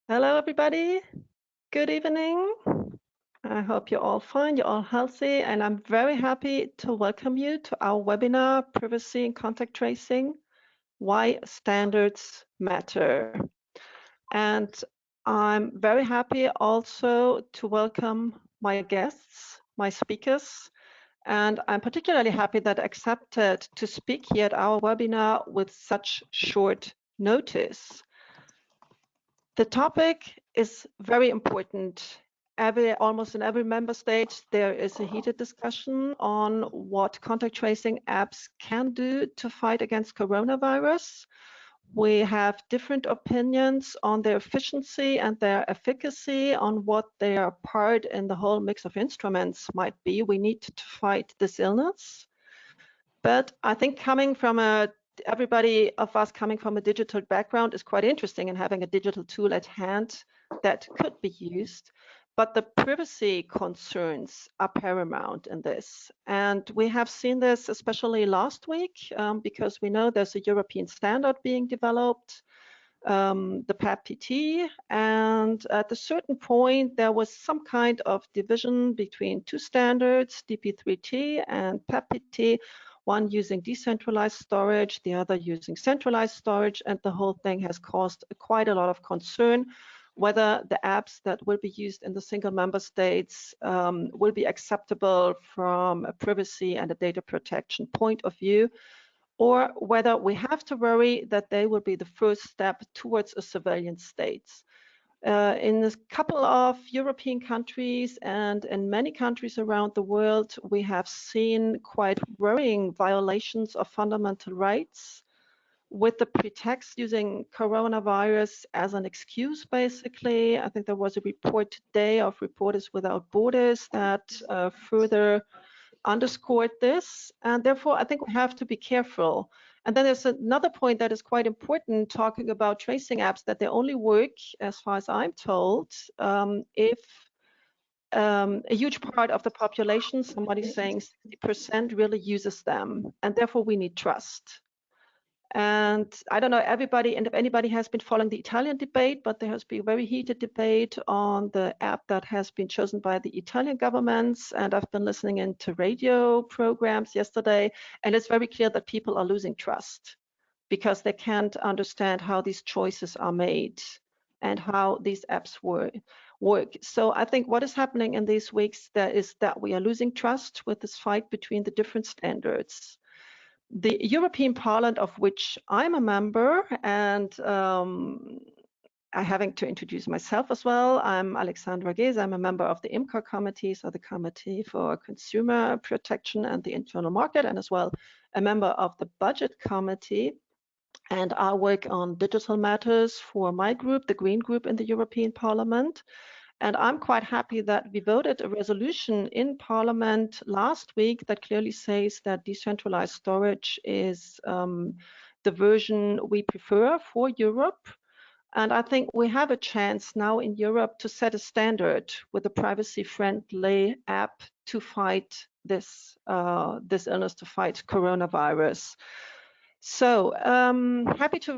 Hello, everybody. Good evening. I hope you're all fine, you're all healthy, and I'm very happy to welcome you to our webinar, Privacy and Contact Tracing, Why Standards Matter. And I'm very happy also to welcome my guests, my speakers, and I'm particularly happy that I accepted to speak here at our webinar with such short notice. The topic is very important. Almost in every member state, there is a heated discussion on what contact tracing apps can do to fight against coronavirus. We have different opinions on their efficiency and their efficacy, on what their part in the whole mix of instruments might be. We need to fight this illness. But I think everybody of us coming from a digital background is quite interesting in having a digital tool at hand that could be used. But the privacy concerns are paramount in this. And we have seen this especially last week because we know there's a European standard being developed, the PEPP-PT. And at a certain point, there was some kind of division between two standards, DP3T and PEPP-PT, one using decentralized storage, the other using centralized storage, and the whole thing has caused quite a lot of concern whether the apps that will be used in the single member states will be acceptable from a privacy and a data protection point of view, or whether we have to worry that they will be the first step towards a surveillance state. In a couple of European countries and in many countries around the world, we have seen quite worrying violations of fundamental rights with the pretext using coronavirus as an excuse, basically. I think there was a report today of Reporters Without Borders that further underscored this. And therefore, I think we have to be careful. And then there's another point that is quite important, talking about tracing apps, that they only work, as far as I'm told, if a huge part of the population, somebody's saying 60%, really uses them. And therefore, we need trust. And I don't know if anybody has been following the Italian debate, but there has been a very heated debate on the app that has been chosen by the Italian governments. And I've been listening into radio programs yesterday, and it's very clear that people are losing trust because they can't understand how these choices are made and how these apps work. So I think what is happening in these weeks is that we are losing trust with this fight between the different standards. The European Parliament, of which I'm a member, and I having to introduce myself as well. I'm Alexandra Geese. I'm a member of the IMCO committee, so the Committee for Consumer Protection and the Internal Market, and as well a member of the Budget Committee. And I work on digital matters for my group, the Green Group in the European Parliament. And I'm quite happy that we voted a resolution in Parliament last week that clearly says that decentralized storage is the version we prefer for Europe. And I think we have a chance now in Europe to set a standard with a privacy-friendly app to fight this illness, to fight coronavirus. So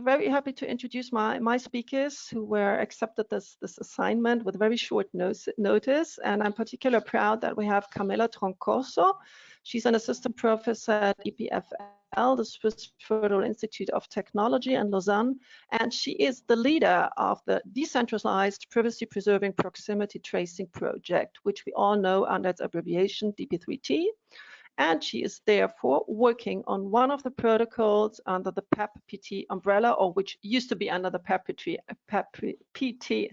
very happy to introduce my speakers who were accepted this assignment with very short notice. And I'm particularly proud that we have Carmela Troncoso. She's an assistant professor at EPFL, the Swiss Federal Institute of Technology in Lausanne. And she is the leader of the Decentralized Privacy Preserving Proximity Tracing Project, which we all know under its abbreviation DP3T. And she is therefore working on one of the protocols under the PEPP-PT umbrella, or which used to be under the PEPP-PT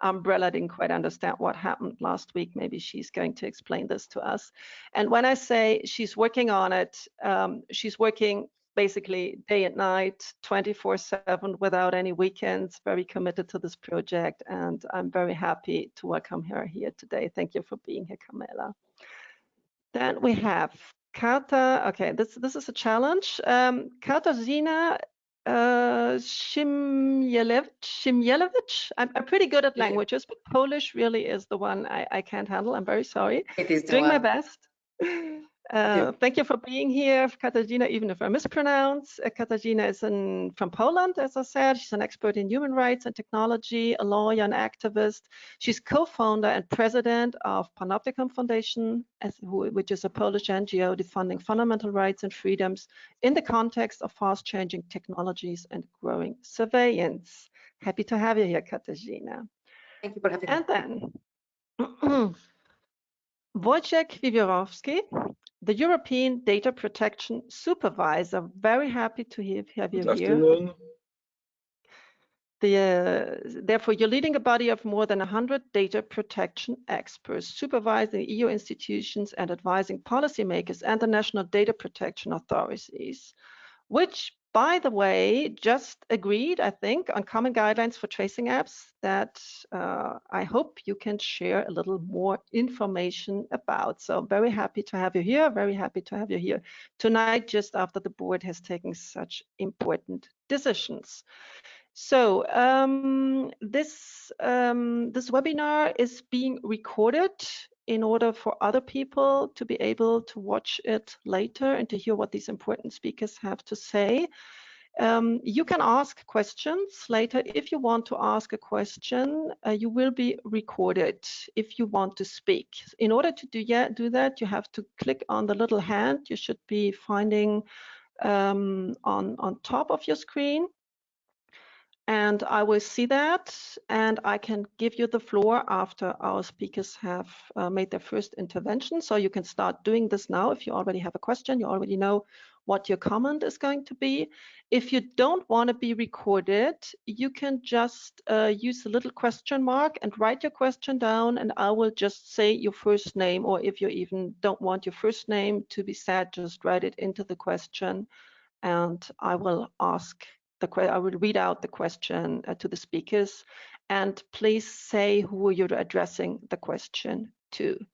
umbrella. I didn't quite understand what happened last week. Maybe she's going to explain this to us. And when I say she's working on it, she's working basically day and night, 24/7, without any weekends, very committed to this project. And I'm very happy to welcome her here today. Thank you for being here, Carmela. Then we have okay, this is a challenge. Katarzyna Szymielewicz. I'm pretty good at languages, but Polish really is the one I can't handle. I'm very sorry. It is doing my best. Thank you for being here, Katarzyna, even if I mispronounce. Katarzyna is from Poland, as I said. She's an expert in human rights and technology, a lawyer and activist. She's co-founder and president of Panoptykon Foundation, which is a Polish NGO defending fundamental rights and freedoms in the context of fast-changing technologies and growing surveillance. Happy to have you here, Katarzyna. Thank you for having me. And then Wojciech Wiewiórowski, the European Data Protection Supervisor. Very happy to have you here. Therefore, you're leading a body of more than 100 data protection experts, supervising EU institutions and advising policymakers and the national data protection authorities, which, by the way, just agreed, I think, on common guidelines for tracing apps that I hope you can share a little more information about. So very happy to have you here, very happy to have you here tonight, just after the board has taken such important decisions. So this webinar is being recorded in order for other people to be able to watch it later and to hear what these important speakers have to say. You can ask questions later. If you want to ask a question, you will be recorded if you want to speak. In order to do that, you have to click on the little hand you should be finding on top of your screen. And I will see that, and I can give you the floor after our speakers have made their first intervention. So you can start doing this now. If you already have a question, you already know what your comment is going to be. If you don't want to be recorded, you can just use the little question mark and write your question down, and I will just say your first name, or if you even don't want your first name to be said, just write it into the question, and I will I will read out the question to the speakers, and please say who you're addressing the question to.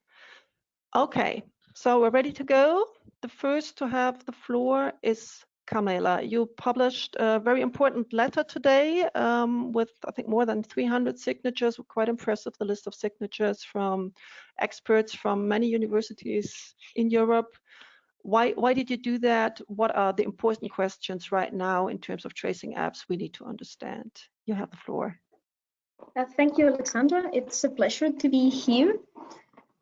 Okay, so we're ready to go. The first to have the floor is Carmela. You published a very important letter today with, I think, more than 300 signatures. Quite impressive, the list of signatures from experts from many universities in Europe. Why did you do that? What are the important questions right now in terms of tracing apps we need to understand? You have the floor. Thank you, Alexandra. It's a pleasure to be here.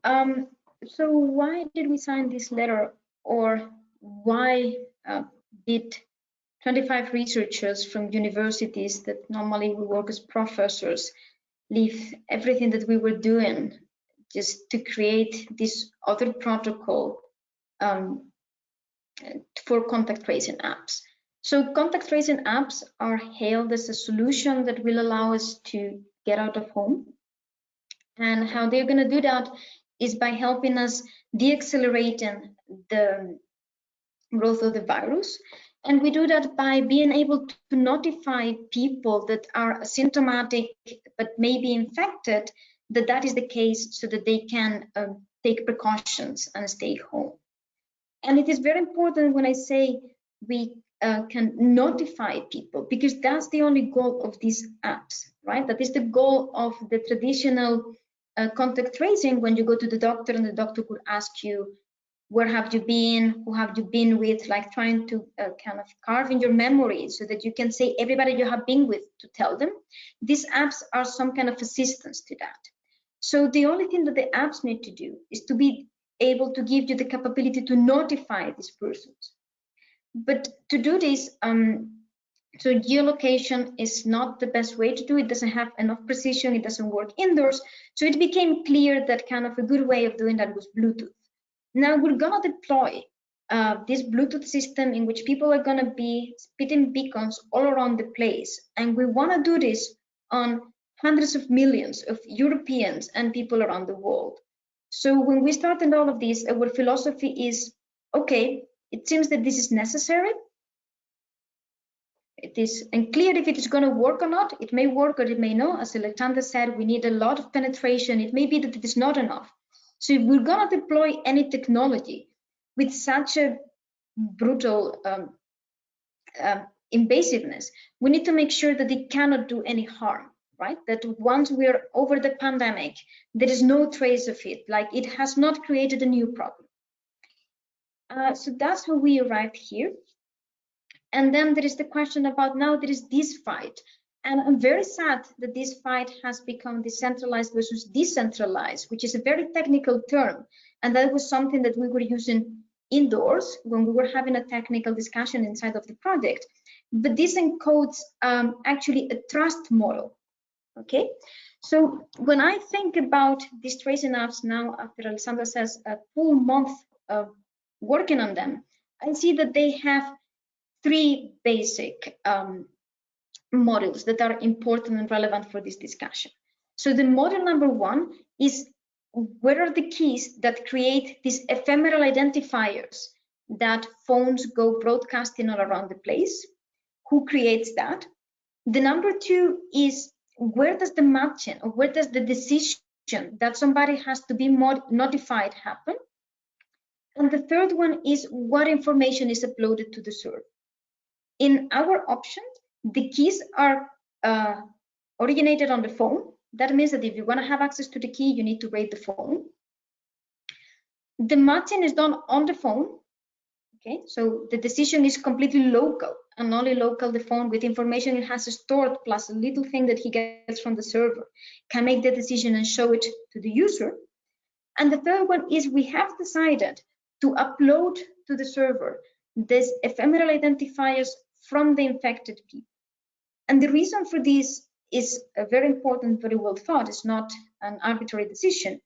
So why did we sign this letter, or why did 25 researchers from universities that normally we work as professors leave everything that we were doing just to create this other protocol for contact tracing apps? So contact tracing apps are hailed as a solution that will allow us to get out of home. And how they're going to do that is by helping us deaccelerating the growth of the virus. And we do that by being able to notify people that are asymptomatic but may be infected that is the case, so that they can take precautions and stay home. And it is very important when I say we can notify people, because that's the only goal of these apps, right? That is the goal of the traditional contact tracing, when you go to the doctor and the doctor could ask you, where have you been, who have you been with, like trying to kind of carve in your memory so that you can say everybody you have been with to tell them. These apps are some kind of assistance to that. So the only thing that the apps need to do is to be able to give you the capability to notify these persons. But to do this, so geolocation is not the best way to do it. It doesn't have enough precision, it doesn't work indoors. So it became clear that kind of a good way of doing that was Bluetooth. Now we're gonna deploy this Bluetooth system in which people are gonna be spitting beacons all around the place. And we wanna do this on hundreds of millions of Europeans and people around the world. So when we started all of this, our philosophy is, okay, it seems that this is necessary. It is unclear if it is going to work or not. It may work or it may not. As Alexandra said, we need a lot of penetration. It may be that it is not enough. So if we're going to deploy any technology with such a brutal invasiveness, we need to make sure that it cannot do any harm, right? That once we're over the pandemic, there is no trace of it, like it has not created a new problem. So that's how we arrived here. And then there is the question about now there is this fight. And I'm very sad that this fight has become decentralized versus decentralized, which is a very technical term. And that was something that we were using indoors when we were having a technical discussion inside of the project. But this encodes actually a trust model. Okay, so when I think about these tracing apps now, after Alexandra says a full month of working on them, I see that they have three basic models that are important and relevant for this discussion. So the model number one is what are the keys that create these ephemeral identifiers that phones go broadcasting all around the place? Who creates that? The number two is where does the matching or where does the decision that somebody has to be notified happen? And the third one is what information is uploaded to the server. In our option, the keys are originated on the phone. That means that if you want to have access to the key, you need to rate the phone. The matching is done on the phone. Okay, so the decision is completely local and only local. The phone with information it has stored plus a little thing that he gets from the server can make the decision and show it to the user. And the third one is we have decided to upload to the server these ephemeral identifiers from the infected people. And the reason for this is very important, very well thought. It's not an arbitrary decision.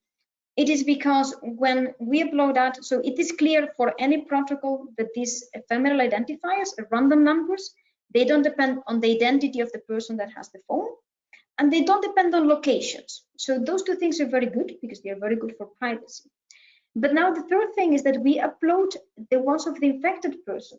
It is because when we upload that, so it is clear for any protocol that these ephemeral identifiers are random numbers. They don't depend on the identity of the person that has the phone, and they don't depend on locations. So those two things are very good because they are very good for privacy. But now the third thing is that we upload the ones of the infected person,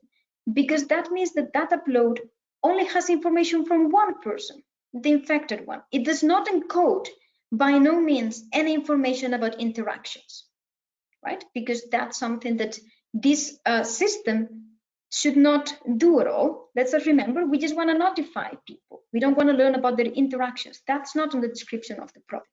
because that means that that upload only has information from one person, the infected one. It does not encode by no means any information about interactions, right? Because that's something that this system should not do at all. Let's remember, we just want to notify people. We don't want to learn about their interactions. That's not on the description of the problem.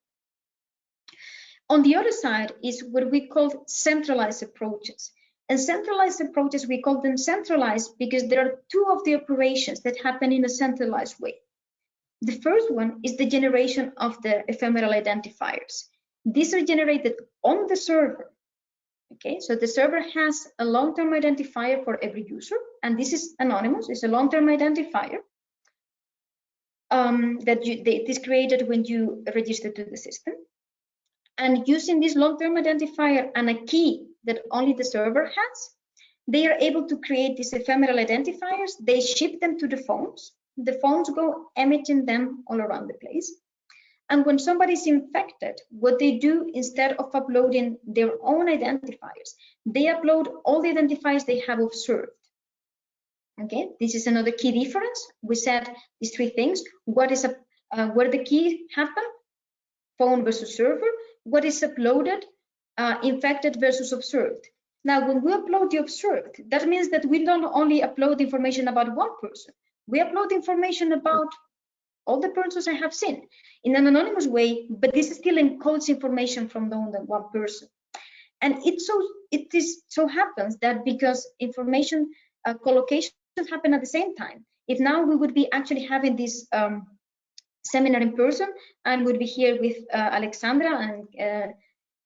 On the other side is what we call centralized approaches. And centralized approaches, we call them centralized because there are two of the operations that happen in a centralized way. The first one is the generation of the ephemeral identifiers. These are generated on the server. Okay, so the server has a long-term identifier for every user, and this is anonymous. It's a long-term identifier that is created when you register to the system. And using this long-term identifier and a key that only the server has, they are able to create these ephemeral identifiers. They ship them to the phones. The phones go emitting them all around the place. And when somebody is infected, what they do instead of uploading their own identifiers, they upload all the identifiers they have observed. Okay, this is another key difference. We said these three things. What is where the key happen? Phone versus server. What is uploaded? Infected versus observed. Now, when we upload the observed, that means that we don't only upload information about one person. We upload information about all the persons I have seen in an anonymous way, but this still encodes information from more than one person. And it so happens that because information collocations happen at the same time, if now we would be actually having this seminar in person and would be here with Alexandra and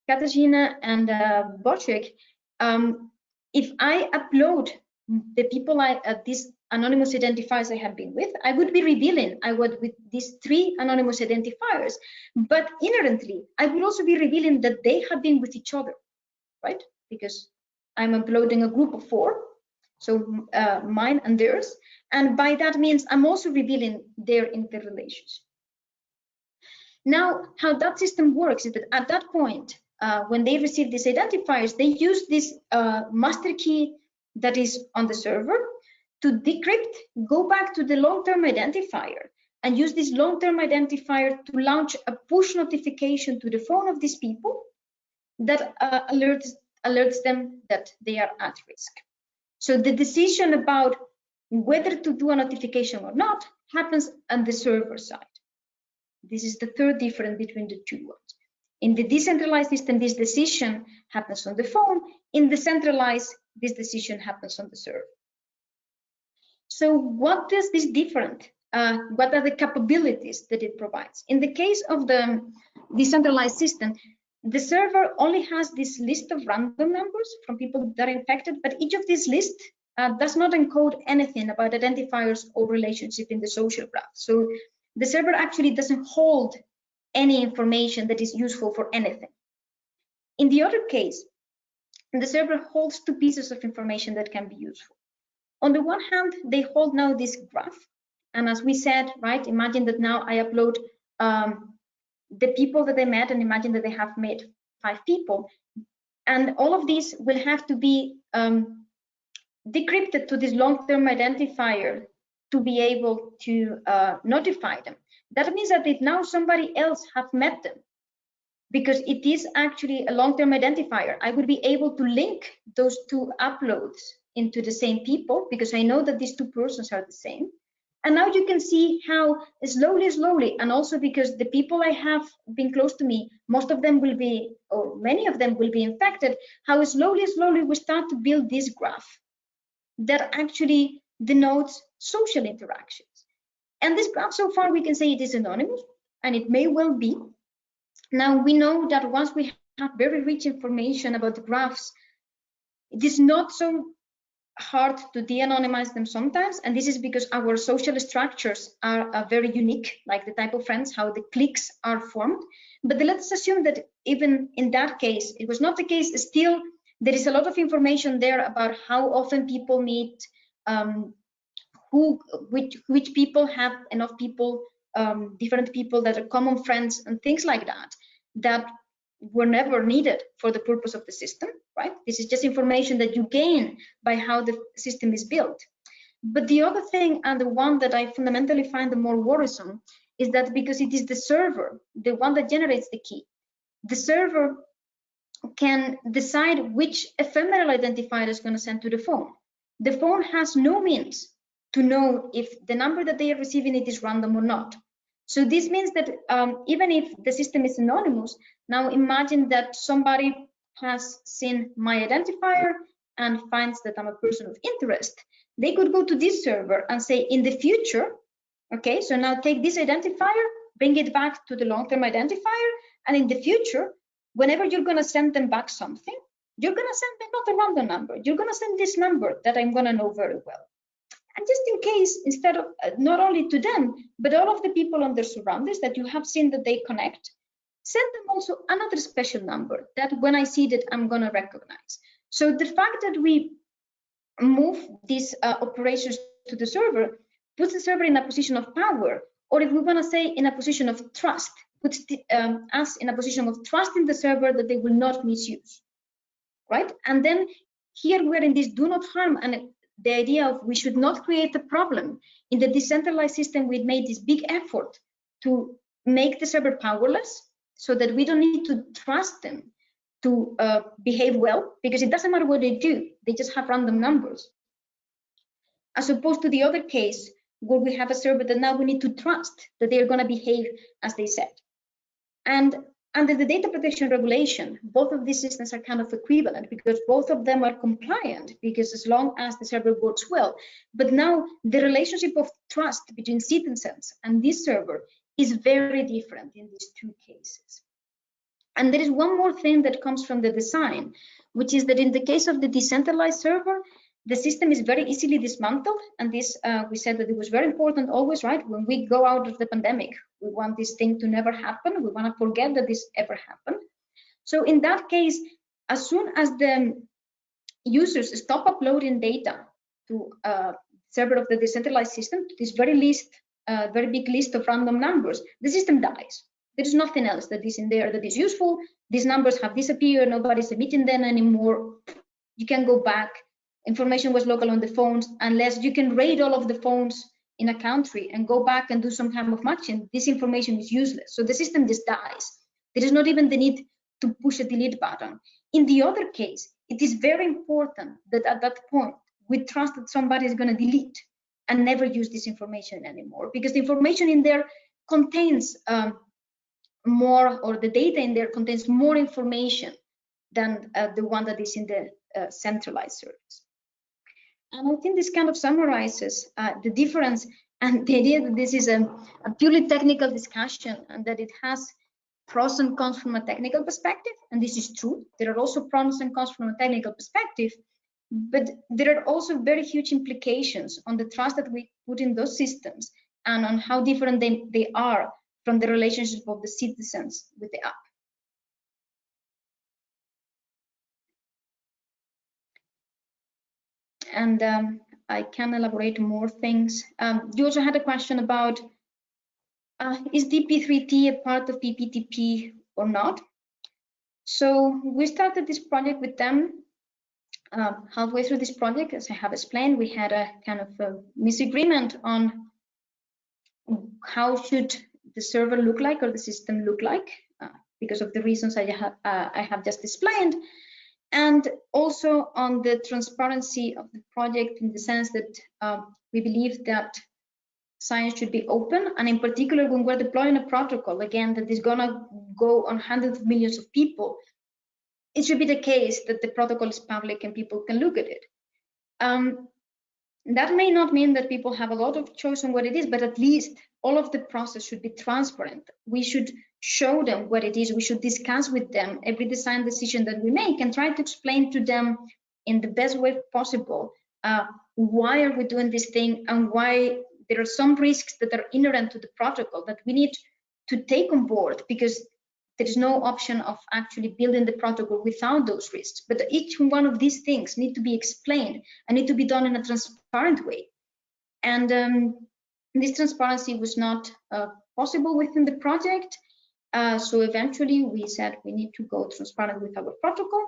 Katarzyna and Wojciech, if I upload the people these anonymous identifiers I have been with, I would be revealing I would with these three anonymous identifiers, but inherently I will also be revealing that they have been with each other, right? Because I'm uploading a group of 4, so mine and theirs, and by that means I'm also revealing their interrelations. Now, how that system works is that at that point, when they receive these identifiers, they use this master key that is on the server to decrypt, go back to the long-term identifier, and use this long-term identifier to launch a push notification to the phone of these people that alerts them that they are at risk. So the decision about whether to do a notification or not happens on the server side. This is the third difference between the two ones. In the decentralized system, this decision happens on the phone. In the centralized, this decision happens on the server. So what is this different? What are the capabilities that it provides? In the case of the decentralized system, the server only has this list of random numbers from people that are infected, but each of these lists does not encode anything about identifiers or relationship in the social graph. So the server actually doesn't hold any information that is useful for anything. In the other case, the server holds two pieces of information that can be useful. On the one hand, they hold now this graph. And as we said, right, imagine that now I upload the people that they met, and imagine that they have met 5 people. And all of these will have to be decrypted to this long-term identifier to be able to notify them. That means that if now somebody else have met them, because it is actually a long-term identifier, I would be able to link those 2 uploads into the same people, because I know that these 2 persons are the same. And now you can see how slowly, and also because the people I have been close to me, most of them will be, or many of them will be infected, how slowly we start to build this graph that actually denotes social interactions. And this graph, so far, we can say it is anonymous, and it may well be. Now, we know that once we have very rich information about the graphs, it is not so hard to de-anonymize them sometimes, and this is because our social structures are very unique, like the type of friends, how the cliques are formed. But let's assume that even in that case, it was not the case. Still, there is a lot of information there about how often people meet, which people have enough people, different people that are common friends, and things like that, that were never needed for the purpose of the system, right? This is just information that you gain by how the system is built. But the other thing, and the one that I fundamentally find the more worrisome, is that because it is the server, the one that generates the key, the server can decide which ephemeral identifier is going to send to the phone. The phone has no means to know if the number that they are receiving it is random or not. So this means that even if the system is anonymous, now imagine that somebody has seen my identifier and finds that I'm a person of interest. They could go to this server and say, in the future, okay, so now take this identifier, bring it back to the long-term identifier, and in the future, whenever you're going to send them back something, you're going to send them not a random number, you're going to send this number that I'm going to know very well. And just in case, instead of not only to them, but all of the people on their surroundings that you have seen that they connect, send them also another special number that when I see that I'm going to recognize. So the fact that we move these operations to the server puts the server in a position of power, or if we want to say in a position of trust, puts us in a position of trust in the server that they will not misuse, right? And then here we're in this do not harm, and the idea of we should not create a problem. In the decentralized system, we made this big effort to make the server powerless so that we don't need to trust them to behave well, because it doesn't matter what they do, they just have random numbers. As opposed to the other case where we have a server that now we need to trust that they're going to behave as they said. And under the data protection regulation, both of these systems are kind of equivalent because both of them are compliant, because as long as the server works well. But now the relationship of trust between citizens and this server is very different in these 2 cases. And there is one more thing that comes from the design, which is that in the case of the decentralized server, the system is very easily dismantled. And this, we said that it was very important always, right? When we go out of the pandemic, we want this thing to never happen. We want to forget that this ever happened. So in that case, as soon as the users stop uploading data to server of the decentralized system, to this very big list of random numbers, the system dies. There is nothing else that is in there that is useful. These numbers have disappeared. Nobody's emitting them anymore. You can go back. Information was local on the phones, unless you can raid all of the phones in a country and go back and do some kind of matching. This information is useless. So the system just dies. There is not even the need to push a delete button. In the other case, it is very important that at that point, we trust that somebody is going to delete and never use this information anymore, because the information in there contains more, or the data in there contains more information than the one that is in the centralized service. And I think this kind of summarizes the difference and the idea that this is a purely technical discussion and that it has pros and cons from a technical perspective. And this is true. There are also pros and cons from a technical perspective, but there are also very huge implications on the trust that we put in those systems and on how different they are from the relationship of the citizens with the app. And I can elaborate more things. You also had a question about is DP3T a part of PPTP or not? So we started this project with them halfway through this project. As I have explained, we had a kind of a misagreement on how should the server look like or the system look like because of the reasons I have just explained. And also on the transparency of the project in the sense that we believe that science should be open, and in particular when we're deploying a protocol, again, that is gonna go on hundreds of millions of people, it should be the case that the protocol is public and people can look at it. That may not mean that people have a lot of choice on what it is, but at least all of the process should be transparent. We should show them what it is. We should discuss with them every design decision that we make and try to explain to them in the best way possible why are we doing this thing and why there are some risks that are inherent to the protocol that we need to take on board, because there is no option of actually building the protocol without those risks. But each one of these things need to be explained and need to be done in a transparent way. And this transparency was not possible within the project. So eventually we said we need to go transparent with our protocol.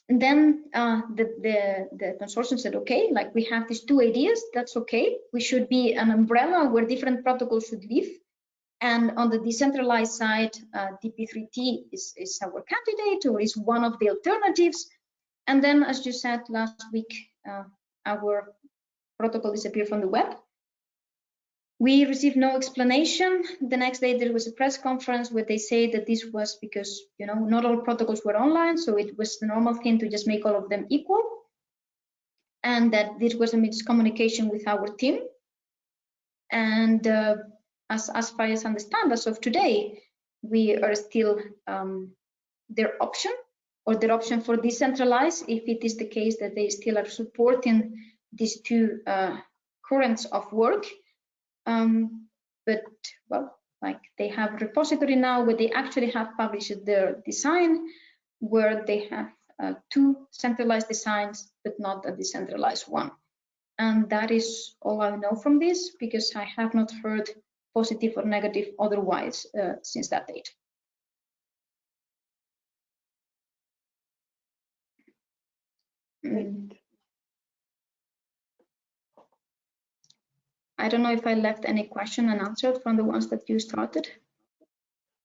And then the consortium said, okay, like we have these two ideas, that's okay. We should be an umbrella where different protocols should live. And on the decentralized side, DP3T is our candidate or is one of the alternatives. And then, as you said last week, our protocol disappeared from the web. We received no explanation. The next day there was a press conference where they say that this was because, you know, not all protocols were online, so it was the normal thing to just make all of them equal, and that this was a miscommunication with our team. And as far as I understand, as of today, we are still their option for decentralized, if it is the case that they still are supporting these two currents of work. But well, like they have a repository now where they actually have published their design, where they have two centralized designs, but not a decentralized one. And that is all I know from this, because I have not heard positive or negative otherwise since that date. I don't know if I left any question unanswered from the ones that you started.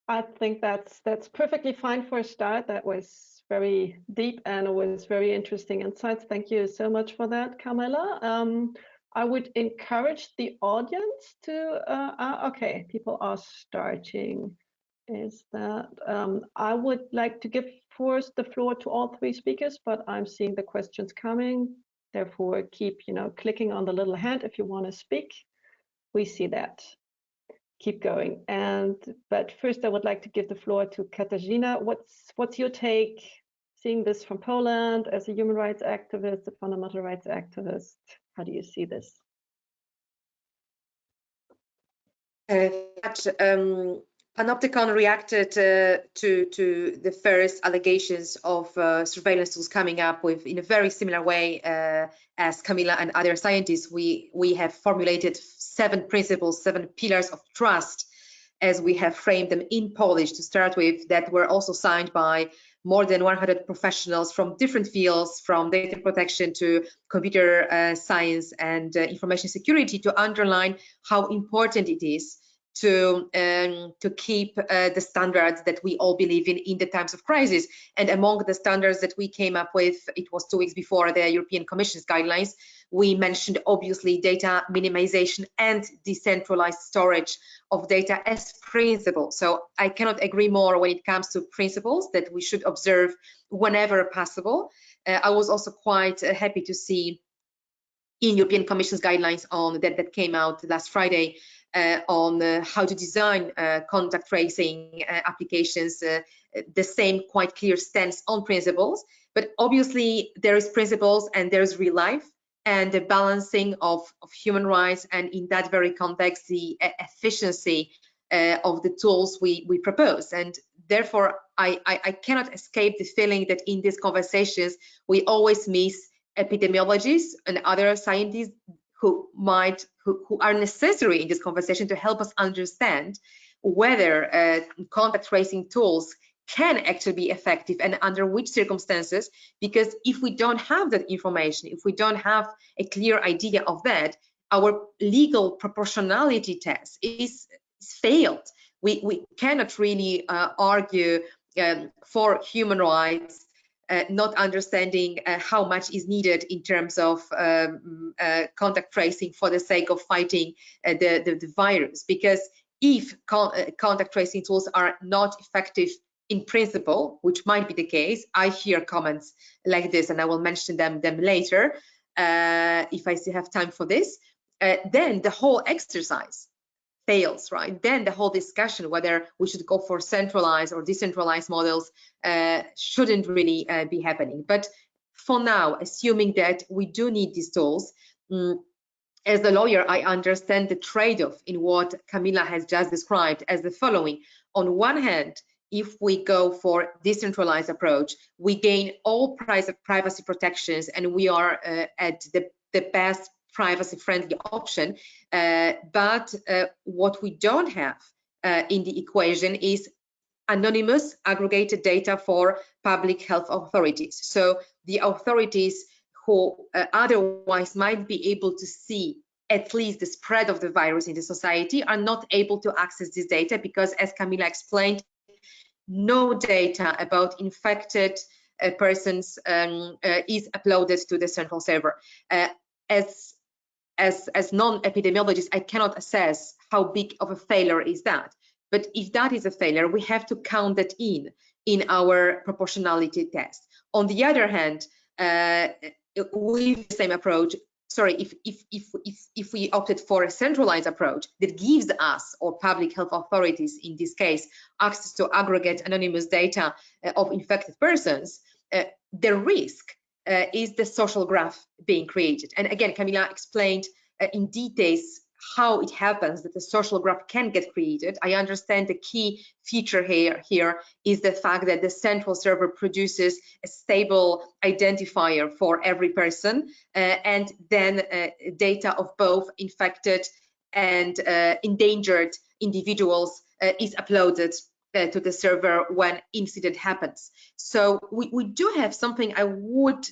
I think that's perfectly fine for a start. That was very deep and it was very interesting insights. Thank you so much for that, Carmela. I would encourage the audience to, okay, people are starting. Is that, I would like to give first the floor to all three speakers, but I'm seeing the questions coming. Therefore, keep, clicking on the little hand if you want to speak. We see that. Keep going. But first, I would like to give the floor to Katarzyna. What's your take, seeing this from Poland as a human rights activist, a fundamental rights activist? How do you see this? Panoptykon reacted to the first allegations of surveillance tools coming up with in a very similar way as Camila and other scientists. We have formulated 7 principles, 7 pillars of trust, as we have framed them in Polish to start with, that were also signed by more than 100 professionals from different fields, from data protection to computer science and information security, to underline how important it is to keep the standards that we all believe in the times of crisis. And among the standards that we came up with, it was 2 weeks before the European Commission's guidelines, We mentioned obviously data minimization and decentralized storage of data as principles. So I cannot agree more when it comes to principles that we should observe whenever possible. I was also quite happy to see in European Commission's guidelines on that came out last Friday on how to design contact tracing applications, the same quite clear stance on principles. But obviously there is principles and there's real life and the balancing of human rights, and in that very context, the efficiency of the tools we propose. And therefore, I cannot escape the feeling that in these conversations, we always miss epidemiologists and other scientists who are necessary in this conversation to help us understand whether contact tracing tools can actually be effective and under which circumstances. Because if we don't have that information, if we don't have a clear idea of that, our legal proportionality test is failed. We cannot really argue for human rights, not understanding how much is needed in terms of contact tracing for the sake of fighting the virus. Because if contact tracing tools are not effective in principle, which might be the case, I hear comments like this, and I will mention them later if I still have time for this, then the whole exercise fails, right? Then the whole discussion whether we should go for centralized or decentralized models shouldn't really be happening. But for now, assuming that we do need these tools, as a lawyer, I understand the trade-off in what Carmela has just described as the following. On one hand, if we go for decentralized approach, we gain all privacy protections and we are at the best privacy-friendly option. But what we don't have in the equation is anonymous aggregated data for public health authorities. So the authorities who otherwise might be able to see at least the spread of the virus in the society are not able to access this data because, as Carmela explained, no data about infected persons is uploaded to the central server. As non-epidemiologist, I cannot assess how big of a failure is that. But if that is a failure, we have to count that in our proportionality test. On the other hand, with the same approach, sorry, if we opted for a centralized approach that gives us, or public health authorities in this case, access to aggregate anonymous data of infected persons, the risk is the social graph being created. And again, Carmela explained in details how it happens that the social graph can get created. I understand the key feature here is the fact that the central server produces a stable identifier for every person, and then data of both infected and endangered individuals is uploaded to the server when incident happens. So we do have something I would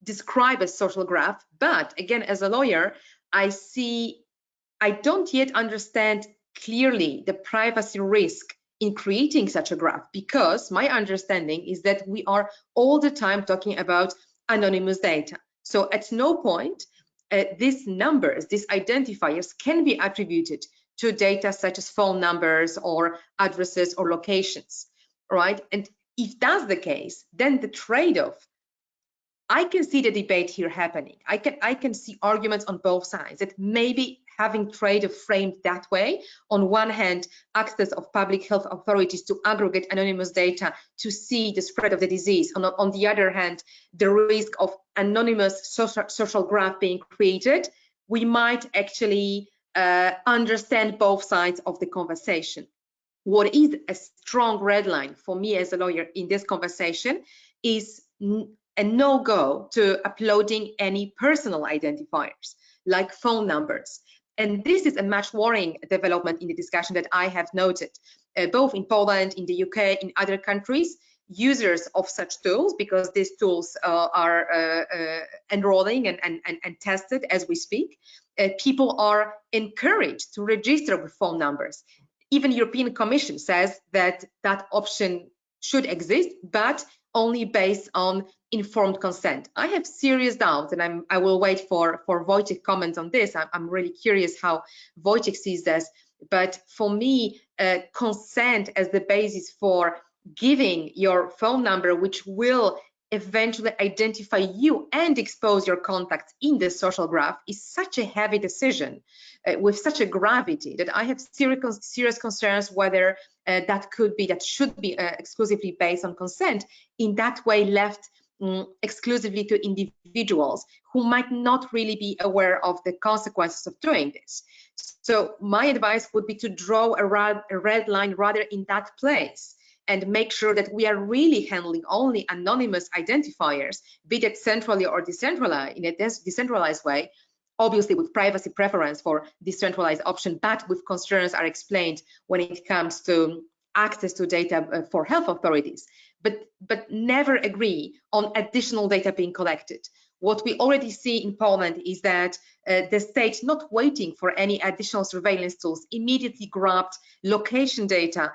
describe as social graph, but again, as a lawyer, I don't yet understand clearly the privacy risk in creating such a graph, because my understanding is that we are all the time talking about anonymous data. So at no point these numbers, these identifiers can be attributed to data such as phone numbers or addresses or locations, right? And if that's the case, then the trade-off, I can see the debate here happening. I can see arguments on both sides that maybe having trade-off framed that way, on one hand, access of public health authorities to aggregate anonymous data to see the spread of the disease, on the other hand, the risk of anonymous social graph being created, we might actually understand both sides of the conversation. What is a strong red line for me as a lawyer in this conversation is a no-go to uploading any personal identifiers like phone numbers. And this is a much worrying development in the discussion that I have noted, both in Poland, in the UK, in other countries. Users of such tools, because these tools are enrolling and tested as we speak, people are encouraged to register with phone numbers. Even European Commission says that that option should exist, but only based on informed consent. I have serious doubts, and I will wait for Wojciech comments on this. I'm really curious how Wojciech sees this. But for me, consent as the basis for giving your phone number, which will eventually identify you and expose your contacts in the social graph, is such a heavy decision with such a gravity that I have serious concerns whether that should be exclusively based on consent, in that way left exclusively to individuals who might not really be aware of the consequences of doing this. So my advice would be to draw a red line rather in that place, and make sure that we are really handling only anonymous identifiers, be that centrally or decentralized, in a decentralized way, obviously with privacy preference for decentralized option, but with concerns are explained when it comes to access to data for health authorities, but never agree on additional data being collected. What we already see in Poland is that the state, not waiting for any additional surveillance tools, immediately grabbed location data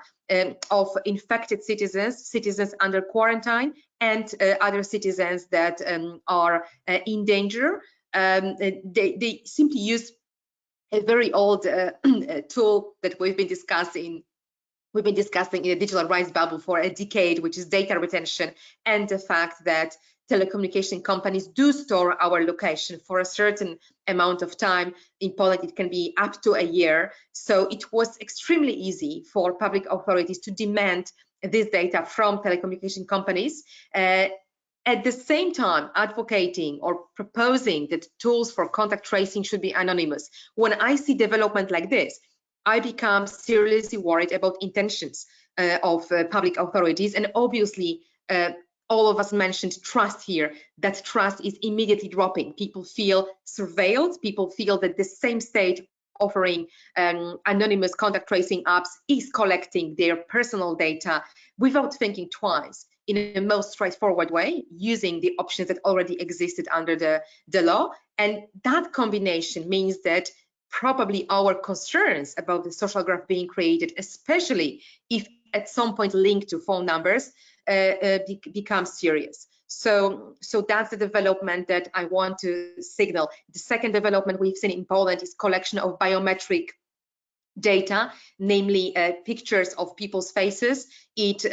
of infected citizens under quarantine, and other citizens that are in danger. They simply use a very old tool that we've been discussing in the digital rights bubble for a decade, which is data retention, and the fact that telecommunication companies do store our location for a certain amount of time. In Poland, it can be up to a year. So it was extremely easy for public authorities to demand this data from telecommunication companies. At the same time, advocating or proposing that tools for contact tracing should be anonymous. When I see development like this, I become seriously worried about intentions of public authorities. And obviously, all of us mentioned trust here. That trust is immediately dropping. People feel surveilled. People feel that the same state offering anonymous contact tracing apps is collecting their personal data without thinking twice, in the most straightforward way, using the options that already existed under the law. And that combination means that probably our concerns about the social graph being created, especially if at some point linked to phone numbers, become serious. So that's the development that I want to signal. The second development we've seen in Poland is collection of biometric data, namely pictures of people's faces. It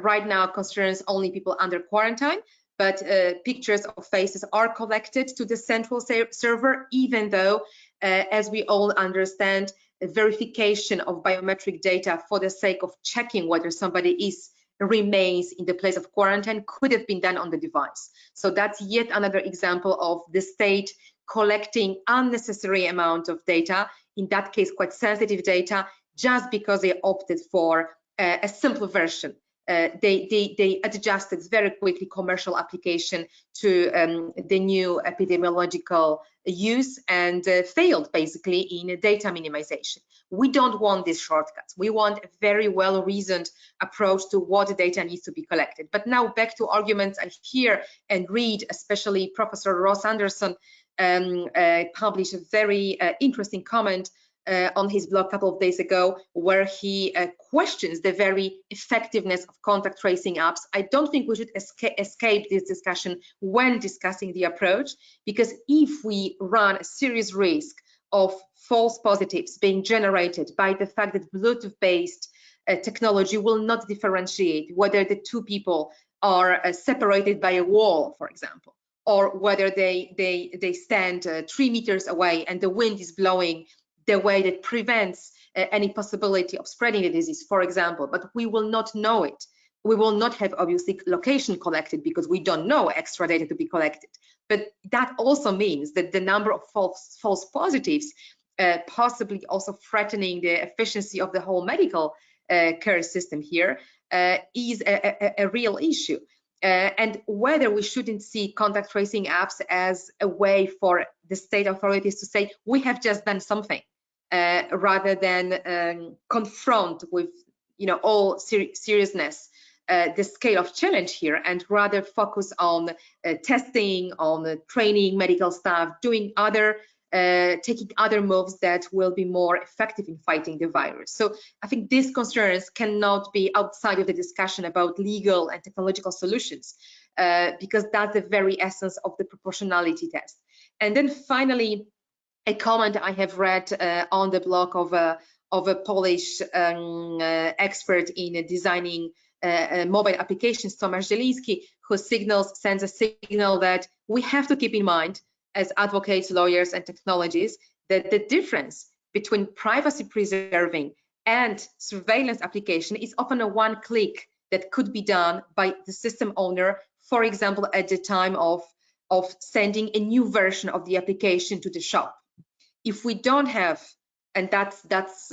right now concerns only people under quarantine, but pictures of faces are collected to the central server, even though, as we all understand, verification of biometric data for the sake of checking whether somebody remains in the place of quarantine could have been done on the device. So that's yet another example of the state collecting unnecessary amount of data, in that case quite sensitive data, just because they opted for a simple version. They adjusted very quickly commercial application to the new epidemiological use and failed basically in data minimization. We don't want these shortcuts. We want a very well-reasoned approach to what data needs to be collected. But now back to arguments I hear and read, especially Professor Ross Anderson published a very interesting comment on his blog a couple of days ago, where he questions the very effectiveness of contact tracing apps. I don't think we should escape this discussion when discussing the approach, because if we run a serious risk of false positives being generated by the fact that Bluetooth-based technology will not differentiate whether the two people are separated by a wall, for example, or whether they stand 3 meters away and the wind is blowing the way that prevents any possibility of spreading the disease, for example, but we will not know it. We will not have obviously location collected because we don't know extra data to be collected. But that also means that the number of false positives, possibly also threatening the efficiency of the whole medical care system here, is a real issue. And whether we shouldn't see contact tracing apps as a way for the state authorities to say, we have just done something, rather than confront with all seriousness the scale of challenge here, and rather focus on testing, on training medical staff, doing other taking other moves that will be more effective in fighting the virus. So I think these concerns cannot be outside of the discussion about legal and technological solutions, because that's the very essence of the proportionality test. And then finally, a comment I have read on the blog of a Polish expert in designing mobile applications, Tomasz Zieliński, who sends a signal that we have to keep in mind as advocates, lawyers, and technologists, that the difference between privacy preserving and surveillance application is often a one click that could be done by the system owner, for example, at the time of sending a new version of the application to the shop. If we don't have, and that's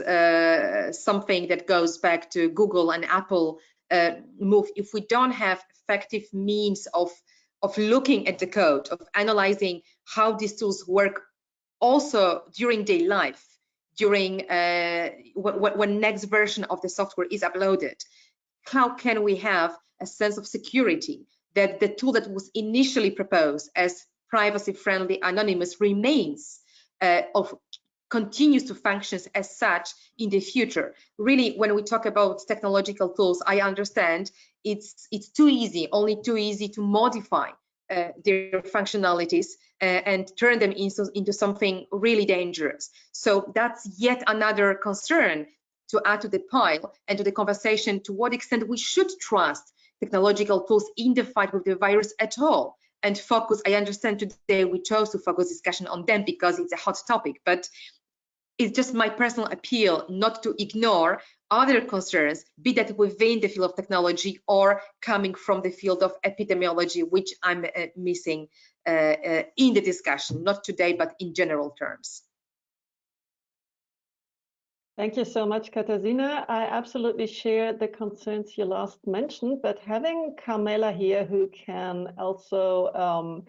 something that goes back to Google and Apple move, if we don't have effective means of looking at the code, of analyzing how these tools work also during their life, during when next version of the software is uploaded, how can we have a sense of security that the tool that was initially proposed as privacy-friendly anonymous remains continues to function as such in the future? Really, when we talk about technological tools, I understand it's too easy, only too easy to modify their functionalities and turn them into something really dangerous. So that's yet another concern to add to the pile and to the conversation, to what extent we should trust technological tools in the fight with the virus at all, and focus. I understand today we chose to focus discussion on them because it's a hot topic, but it's just my personal appeal not to ignore other concerns, be that within the field of technology or coming from the field of epidemiology, which I'm missing in the discussion, not today, but in general terms. Thank you so much, Katarzyna. I absolutely share the concerns you last mentioned, but having Carmela here who can also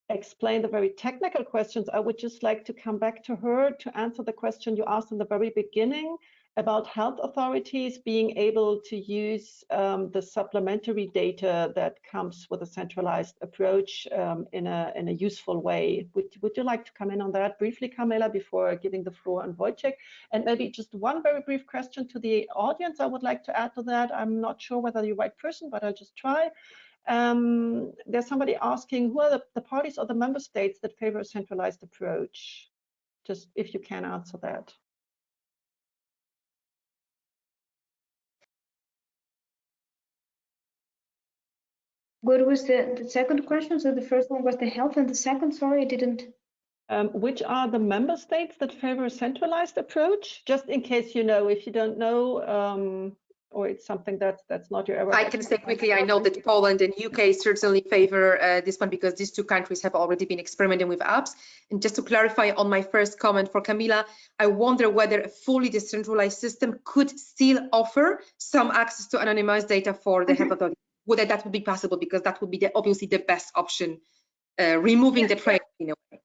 explain the very technical questions, I would just like to come back to her to answer the question you asked in the very beginning about health authorities being able to use the supplementary data that comes with a centralized approach in a useful way. Would you like to come in on that briefly, Carmela, before giving the floor on Wojciech? And maybe just one very brief question to the audience I would like to add to that. I'm not sure whether you're the right person, but I'll just try. There's somebody asking, who are the parties or the member states that favor a centralized approach? Just if you can answer that. What was the second question? So the first one was the health, and the second, sorry, I didn't. Which are the member states that favor a centralized approach? Just in case you know, if you don't know, or it's something that's not your area. I can say quickly, I know that Poland and UK certainly favor this one, because these two countries have already been experimenting with apps. And just to clarify on my first comment for Camila, I wonder whether a fully decentralized system could still offer some access to anonymized data for the health authority. Whether that would be possible, because that would be obviously the best option, removing the trade in a way.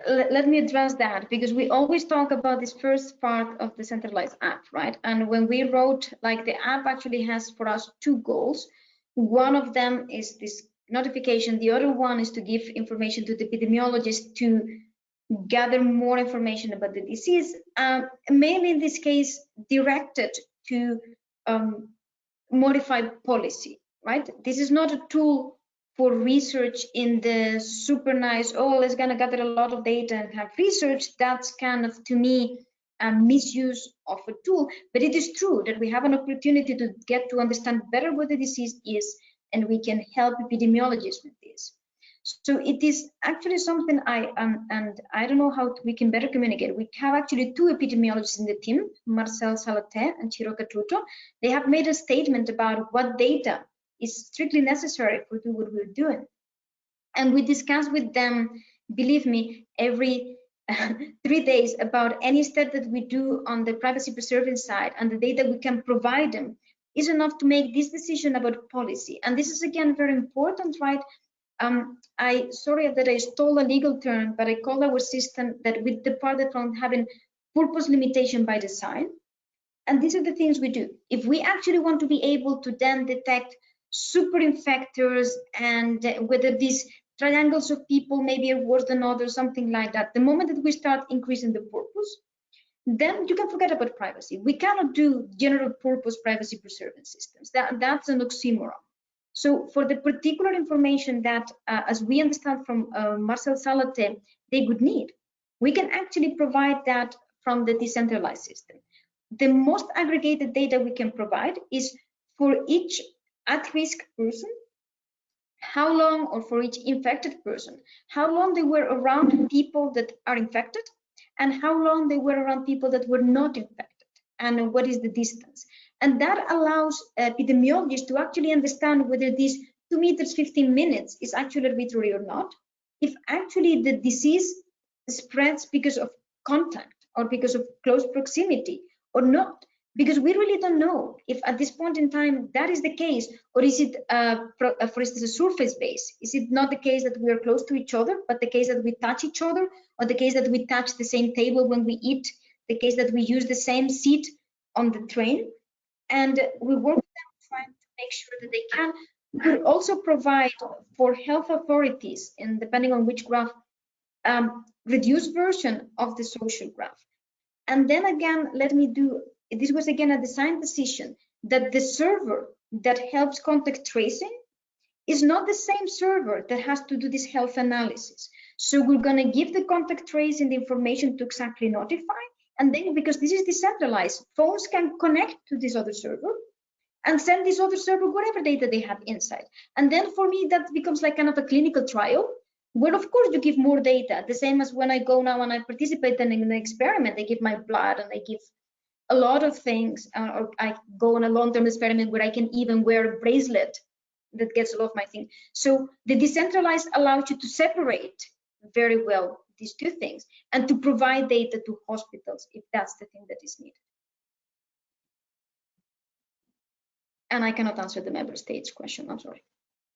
Let me address that, because we always talk about this first part of the centralized app, right? And when we wrote, like, the app actually has for us two goals. One of them is this notification. The other one is to give information to the epidemiologists to gather more information about the disease, mainly in this case directed to modify policy, right? This is not a tool for research in the super nice, oh, let's gonna gather a lot of data and have research. That's kind of, to me, a misuse of a tool. But it is true that we have an opportunity to get to understand better what the disease is, and we can help epidemiologists with this. So it is actually something and I don't know how we can better communicate. We have actually two epidemiologists in the team, Marcel Salotet and Ciro Catruto. They have made a statement about what data is strictly necessary for do what we're doing. And we discuss with them, believe me, every 3 days about any step that we do on the privacy preserving side, and the data we can provide them is enough to make this decision about policy. And this is, again, very important, right? Sorry that I stole a legal term, but I call our system that we departed from having purpose limitation by design. And these are the things we do. If we actually want to be able to then detect super infectors, and whether these triangles of people maybe are worse than others, something like that. The moment that we start increasing the purpose, then you can forget about privacy. We cannot do general purpose privacy preserving systems. That's an oxymoron. So for the particular information that, as we understand from Marcel Salate, they would need, we can actually provide that from the decentralized system. The most aggregated data we can provide is for each at-risk person, how long, or for each infected person, how long they were around people that are infected, and how long they were around people that were not infected, and what is the distance. And that allows epidemiologists to actually understand whether this 2 meters 15 minutes is actually arbitrary or not, if actually the disease spreads because of contact or because of close proximity or not, because we really don't know if at this point in time that is the case, or is it, for instance, a surface base? Is it not the case that we are close to each other, but the case that we touch each other, or the case that we touch the same table when we eat, the case that we use the same seat on the train? And we work with them trying to make sure that they can. We also provide for health authorities, and depending on which graph, reduced version of the social graph. And then again, this was again a design decision that the server that helps contact tracing is not the same server that has to do this health analysis. So we're going to give the contact tracing the information to exactly notify. And then, because this is decentralized, phones can connect to this other server and send this other server whatever data they have inside. And then for me, that becomes like kind of a clinical trial, where of course you give more data, the same as when I go now and I participate in an experiment. I give my blood and I give a lot of things, or I go on a long-term experiment where I can even wear a bracelet that gets a lot of my thing. So the decentralized allows you to separate very well these two things and to provide data to hospitals if that's the thing that is needed. And I cannot answer the member states question, I'm sorry.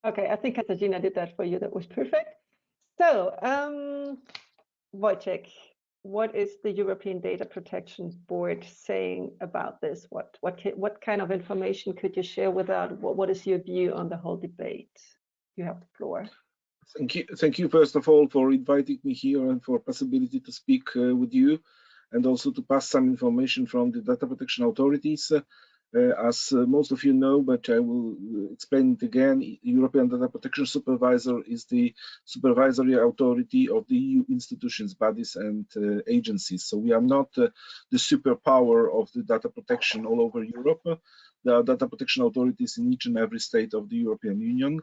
Okay, I think Katarzyna did that for you. That was perfect. So, Wojciech, what is the European Data Protection Board saying about this? What kind of information could you share with us? What is your view on the whole debate? You have the floor. Thank you first of all for inviting me here and for possibility to speak with you, and also to pass some information from the data protection authorities. As most of you know, but I will explain it again, European Data Protection Supervisor is the supervisory authority of the EU institutions, bodies and agencies. So we are not the superpower of the data protection all over Europe. There are data protection authorities in each and every state of the European Union,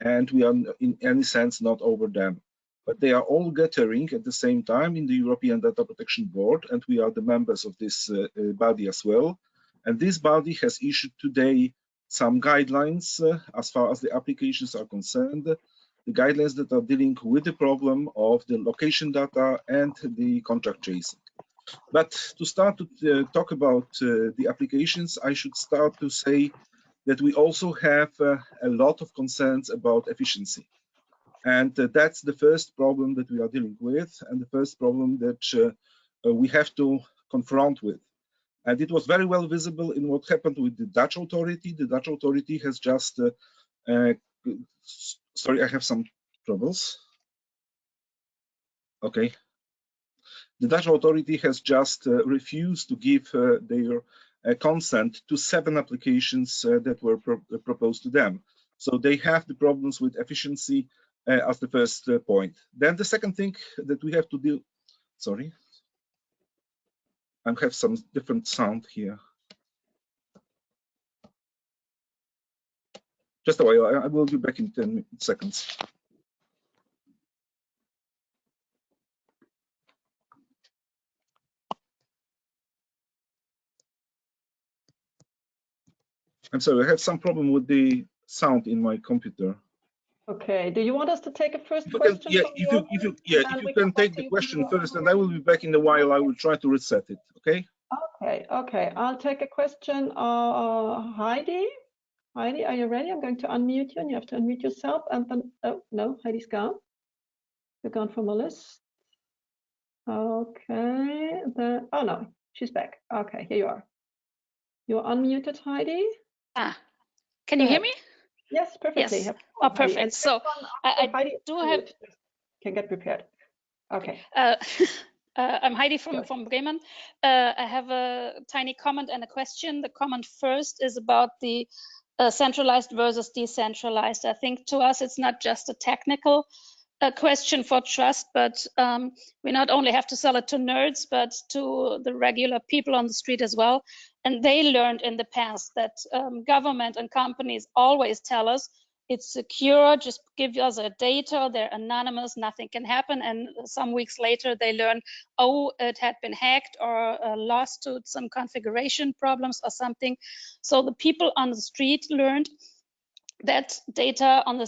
and we are in any sense not over them. But they are all gathering at the same time in the European Data Protection Board, and we are the members of this body as well. And this body has issued today some guidelines as far as the applications are concerned, the guidelines that are dealing with the problem of the location data and the contract tracing. But to start to talk about the applications, I should start to say that we also have a lot of concerns about efficiency. And that's the first problem that we are dealing with, and the first problem that we have to confront with. And it was very well visible in what happened with the Dutch authority. The Dutch authority has just, sorry, I have some troubles. Okay. The Dutch authority has just refused to give their consent to 7 applications that were proposed to them. So they have the problems with efficiency as the first point. Then the second thing that we have to deal, sorry, I have some different sound here. Just a while, I will be back in 10 seconds. I'm sorry, I have some problem with the sound in my computer. Okay, do you want us to take a first question? If you can take the question first, and I will be back in a while. I will try to reset it, okay? Okay, I'll take a question. Heidi, are you ready? I'm going to unmute you, and you have to unmute yourself. And then, oh no, Heidi's gone. You're gone from the list. Okay, oh no, she's back. Okay, here you are. You're unmuted, Heidi. Can you hear me? Yes, perfectly. Yes. Oh, Oh, perfect. So I do have. Can get prepared. Okay. I'm Heidi from Bremen. I have a tiny comment and a question. The comment first is about the centralized versus decentralized. I think to us it's not just a technical question for trust, but we not only have to sell it to nerds, but to the regular people on the street as well. And they learned in the past that government and companies always tell us it's secure, just give us a data, they're anonymous, nothing can happen. And some weeks later they learn, oh, it had been hacked or lost to some configuration problems or something. So the people on the street learned that data on the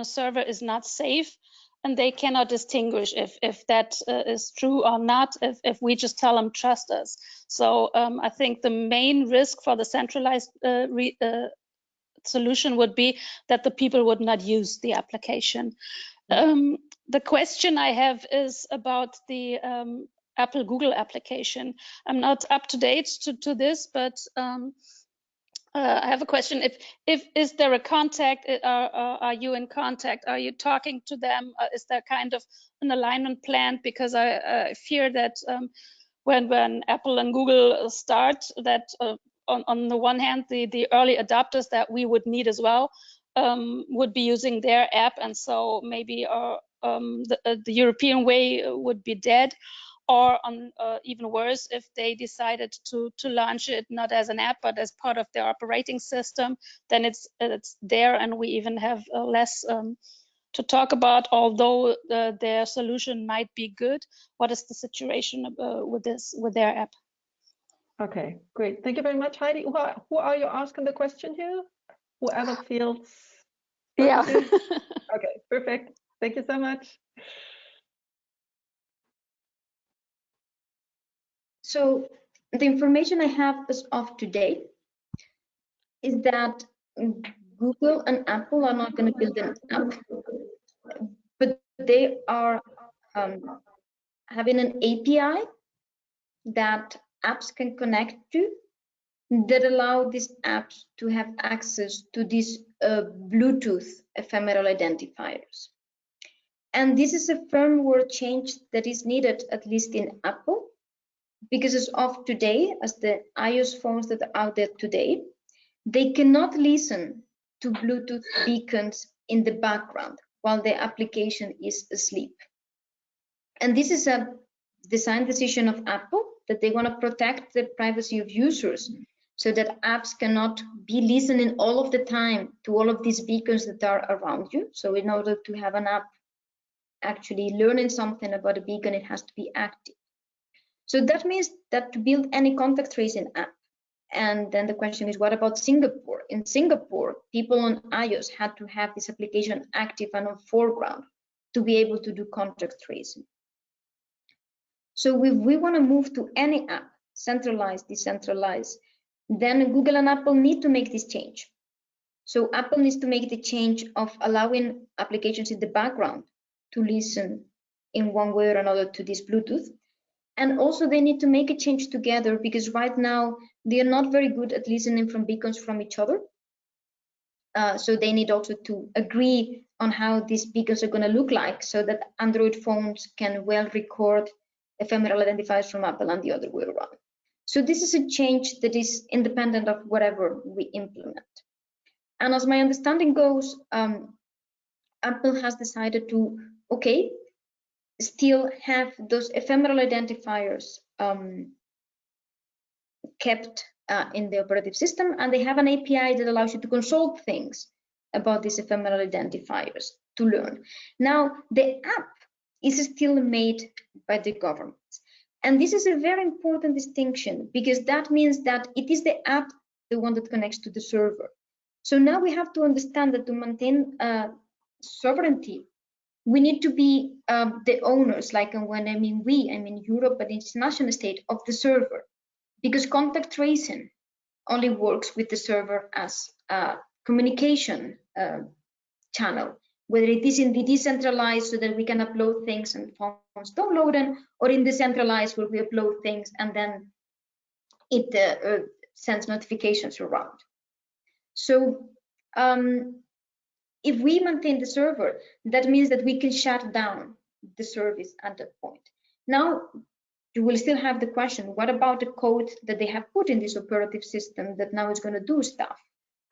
server is not safe, and they cannot distinguish if that is true or not, if we just tell them trust us. So I think the main risk for the centralized solution would be that the people would not use the application. The question I have is about the Apple Google application. I'm not up to date to this, but I have a question. If is there a contact? Are you in contact? Are you talking to them? Is there kind of an alignment plan? Because I fear that when Apple and Google start, that on the one hand, the early adopters that we would need as well would be using their app, and so maybe the European way would be dead. Or on even worse, if they decided to launch it not as an app but as part of their operating system, then it's there, and we even have less to talk about. Although their solution might be good, what is the situation with their app? Okay, great. Thank you very much, Heidi. Who are you asking the question here? Whoever feels. Yeah. Okay, perfect. Thank you so much. So the information I have as of today is that Google and Apple are not going to build an app, but they are having an API that apps can connect to that allow these apps to have access to these Bluetooth ephemeral identifiers. And this is a firmware change that is needed, at least in Apple, because as of today, as the iOS phones that are out there today, they cannot listen to Bluetooth beacons in the background while the application is asleep. And this is a design decision of Apple, that they want to protect the privacy of users so that apps cannot be listening all of the time to all of these beacons that are around you. So in order to have an app actually learning something about a beacon, it has to be active. So that means that to build any contact tracing app, and then the question is, what about Singapore? In Singapore, people on iOS had to have this application active and on foreground to be able to do contact tracing. So if we want to move to any app, centralized, decentralized, then Google and Apple need to make this change. So Apple needs to make the change of allowing applications in the background to listen in one way or another to this Bluetooth. And also they need to make a change together, because right now they are not very good at listening from beacons from each other. So they need also to agree on how these beacons are going to look like, so that Android phones can well record ephemeral identifiers from Apple and the other way around. So this is a change that is independent of whatever we implement. And as my understanding goes, Apple has decided to, okay, still have those ephemeral identifiers kept in the operative system, and they have an API that allows you to consult things about these ephemeral identifiers to learn. Now, the app is still made by the government. And this is a very important distinction, because that means that it is the app, the one that connects to the server. So now we have to understand that to maintain sovereignty, we need to be the owners, like when I mean we, I mean Europe, but it's national state of the server, because contact tracing only works with the server as a communication channel, whether it is in the decentralized so that we can upload things and phones download them, or in the centralized where we upload things and then it sends notifications around. So if we maintain the server, that means that we can shut down the service at that point. Now, you will still have the question, what about the code that they have put in this operative system that now is going to do stuff?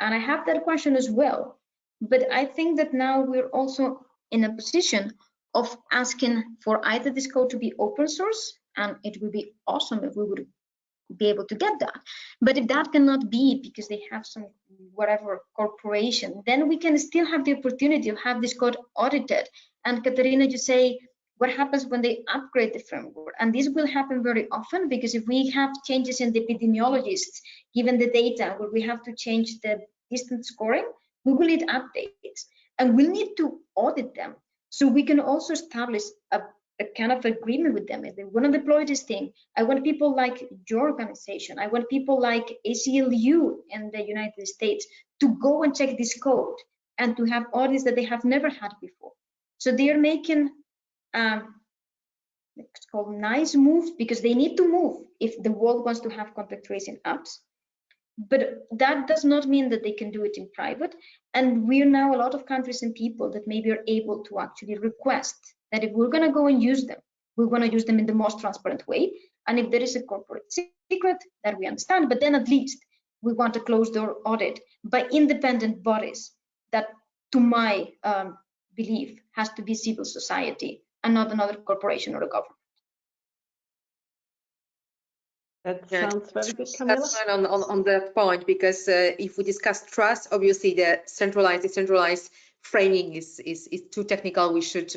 And I have that question as well. But I think that now we're also in a position of asking for either this code to be open source, and it would be awesome if we would be able to get that. But if that cannot be because they have some whatever corporation, then we can still have the opportunity to have this code audited. And Katarzyna, you say, what happens when they upgrade the framework? And this will happen very often, because if we have changes in the epidemiologists, given the data where we have to change the distance scoring, we will need updates and we'll need to audit them. So we can also establish a kind of agreement with them. If they want to deploy this thing, I want people like your organization, I want people like ACLU in the United States to go and check this code and to have audits that they have never had before. So they are making it's called nice move, because they need to move if the world wants to have contact tracing apps. But that does not mean that they can do it in private. And we're now a lot of countries and people that maybe are able to actually request that if we're going to go and use them, we're going to use them in the most transparent way. And if there is a corporate secret, that we understand, but then at least we want a closed door audit by independent bodies that, to my belief, has to be civil society and not another corporation or a government. That sounds very good, Carmela. That's fine on that point, because if we discuss trust, obviously the centralized, decentralized framing is too technical. We should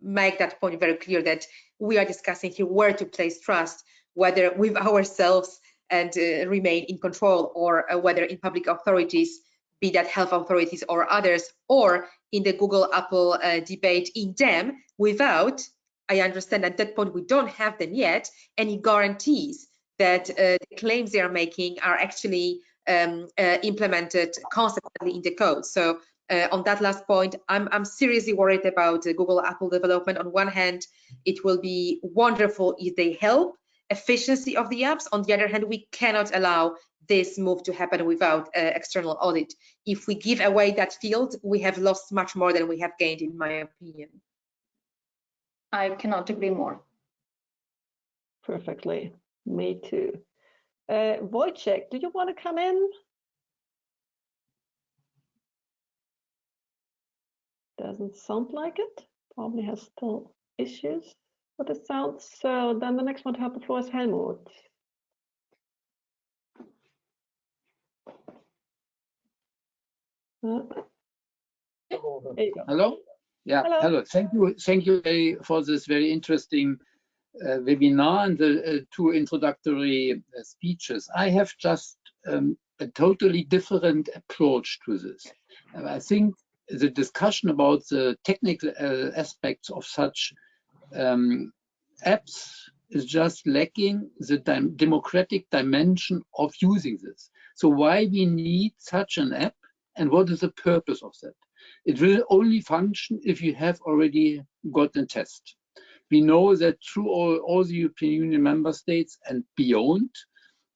make that point very clear, that we are discussing here where to place trust, whether with ourselves and remain in control, or whether in public authorities, be that health authorities or others, or in the Google Apple debate in them, without, I understand at that point we don't have them yet, any guarantees that the claims they are making are actually implemented consequently in the code. So on that last point, I'm seriously worried about the Google Apple development. On one hand, it will be wonderful if they help efficiency of the apps. On the other hand, we cannot allow this move to happen without external audit. If we give away that field, we have lost much more than we have gained, in my opinion. I cannot agree more. Perfectly. Me too. Wojciech, do you want to come in? Doesn't sound like it. Probably has still issues with the sound. So then the next one to have the floor is Helmut. Hello? Yeah, hello. Thank you for this very interesting webinar and the two introductory speeches. I have just a totally different approach to this. I think the discussion about the technical aspects of such apps is just lacking the democratic dimension of using this. So why we need such an app, and what is the purpose of that? It will only function if you have already got a test. We know that through all the European Union member states and beyond,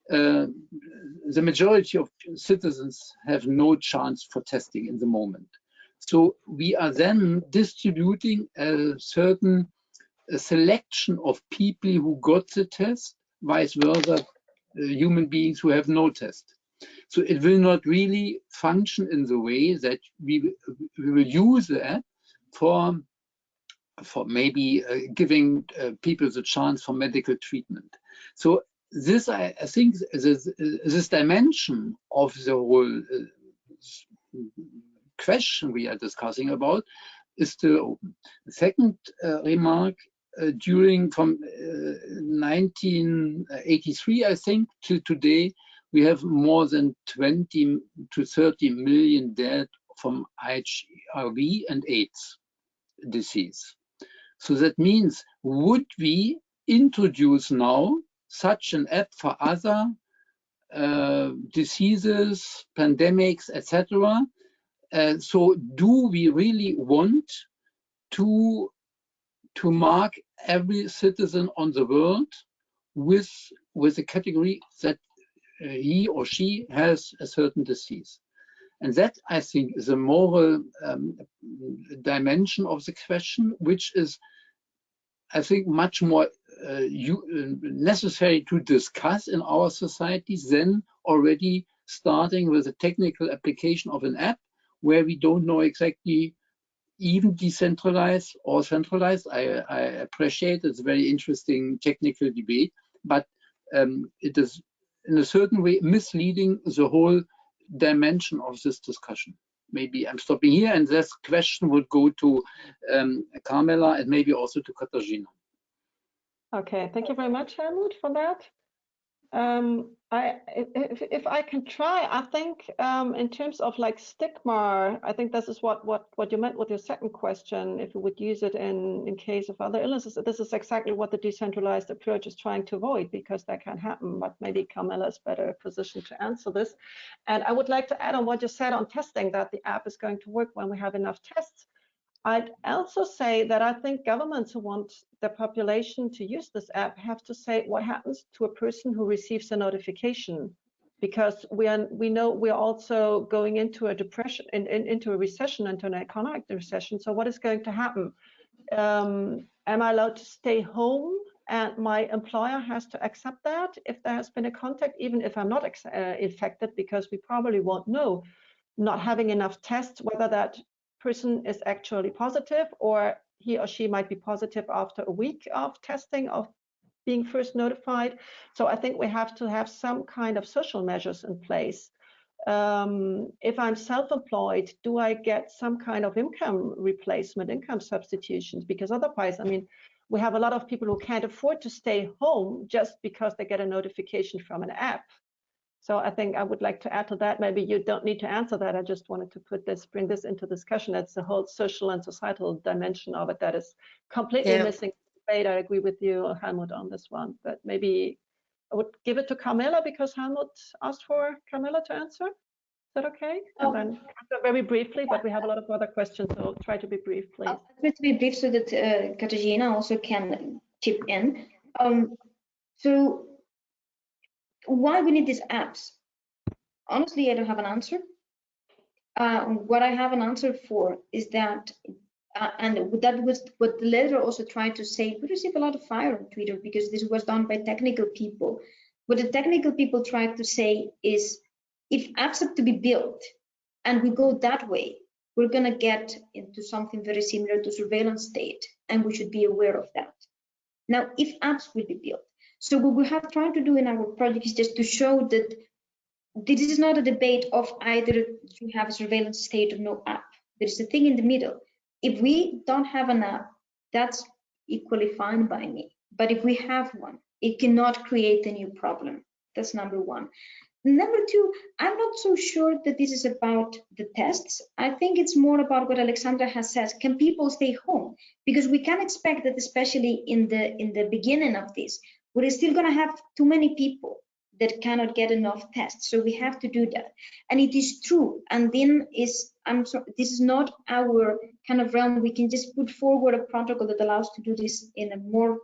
the majority of citizens have no chance for testing in the moment. So we are then distributing a certain selection of people who got the test, vice versa, human beings who have no test. So it will not really function in the way that we will use the app for maybe giving people the chance for medical treatment. So this, I think, this dimension of the whole question we are discussing about is still open. The second remark, from 1983, I think, to today, we have more than 20 to 30 million dead from HIV and AIDS disease. So that means, would we introduce now such an app for other diseases, pandemics, etc.? So do we really want to mark every citizen on the world with a category that he or she has a certain disease? And that, I think, is a moral dimension of the question, which is, I think, much more necessary to discuss in our societies than already starting with a technical application of an app where we don't know exactly even decentralized or centralized. I appreciate it's a very interesting technical debate, but it is in a certain way misleading the whole dimension of this discussion. Maybe I'm stopping here, and this question would go to Carmela and maybe also to Katarzyna. Okay, thank you very much, Helmut, for that. If I can try, I think in terms of like stigma, I think this is what you meant with your second question. If you would use it in case of other illnesses, this is exactly what the decentralized approach is trying to avoid, because that can happen. But maybe Carmela is better positioned to answer this. And I would like to add on what you said on testing, that the app is going to work when we have enough tests. I'd also say that I think governments who want the population to use this app have to say what happens to a person who receives a notification, because we know we're also going into a depression, into a recession, into an economic recession. So what is going to happen? Am I allowed to stay home and my employer has to accept that if there has been a contact, even if I'm not infected, because we probably won't know, not having enough tests, whether that person is actually positive or he or she might be positive after a week of testing, of being first notified. So I think we have to have some kind of social measures in place. If I'm self-employed, do I get some kind of income replacement, income substitutions? Because otherwise, I mean, we have a lot of people who can't afford to stay home just because they get a notification from an app. So I think I would like to add to that. Maybe you don't need to answer that. I just wanted to bring this into discussion. It's the whole social and societal dimension of it that is completely missing debate. I agree with you, Helmut, on this one. But maybe I would give it to Carmela, because Helmut asked for Carmela to answer. Is that okay? And then very briefly, but we have a lot of other questions, so try to be brief, please. I'll try to be brief so that Katarzyna also can chip in. So why we need these apps? Honestly, I don't have an answer. What I have an answer for is that, and that was what the letter also tried to say. We received a lot of fire on Twitter because this was done by technical people. What the technical people tried to say is, if apps have to be built and we go that way, we're going to get into something very similar to surveillance state, and we should be aware of that. Now, if apps will be built, so what we have tried to do in our project is just to show that this is not a debate of either you have a surveillance state or no app. There is a thing in the middle. If we don't have an app, that's equally fine by me. But if we have one, it cannot create a new problem. That's number one. Number two, I'm not so sure that this is about the tests. I think it's more about what Alexandra has said. Can people stay home? Because we can expect that, especially in the beginning of this, we're still going to have too many people that cannot get enough tests. So we have to do that. And it is true. And then this is not our kind of realm. We can just put forward a protocol that allows to do this in a more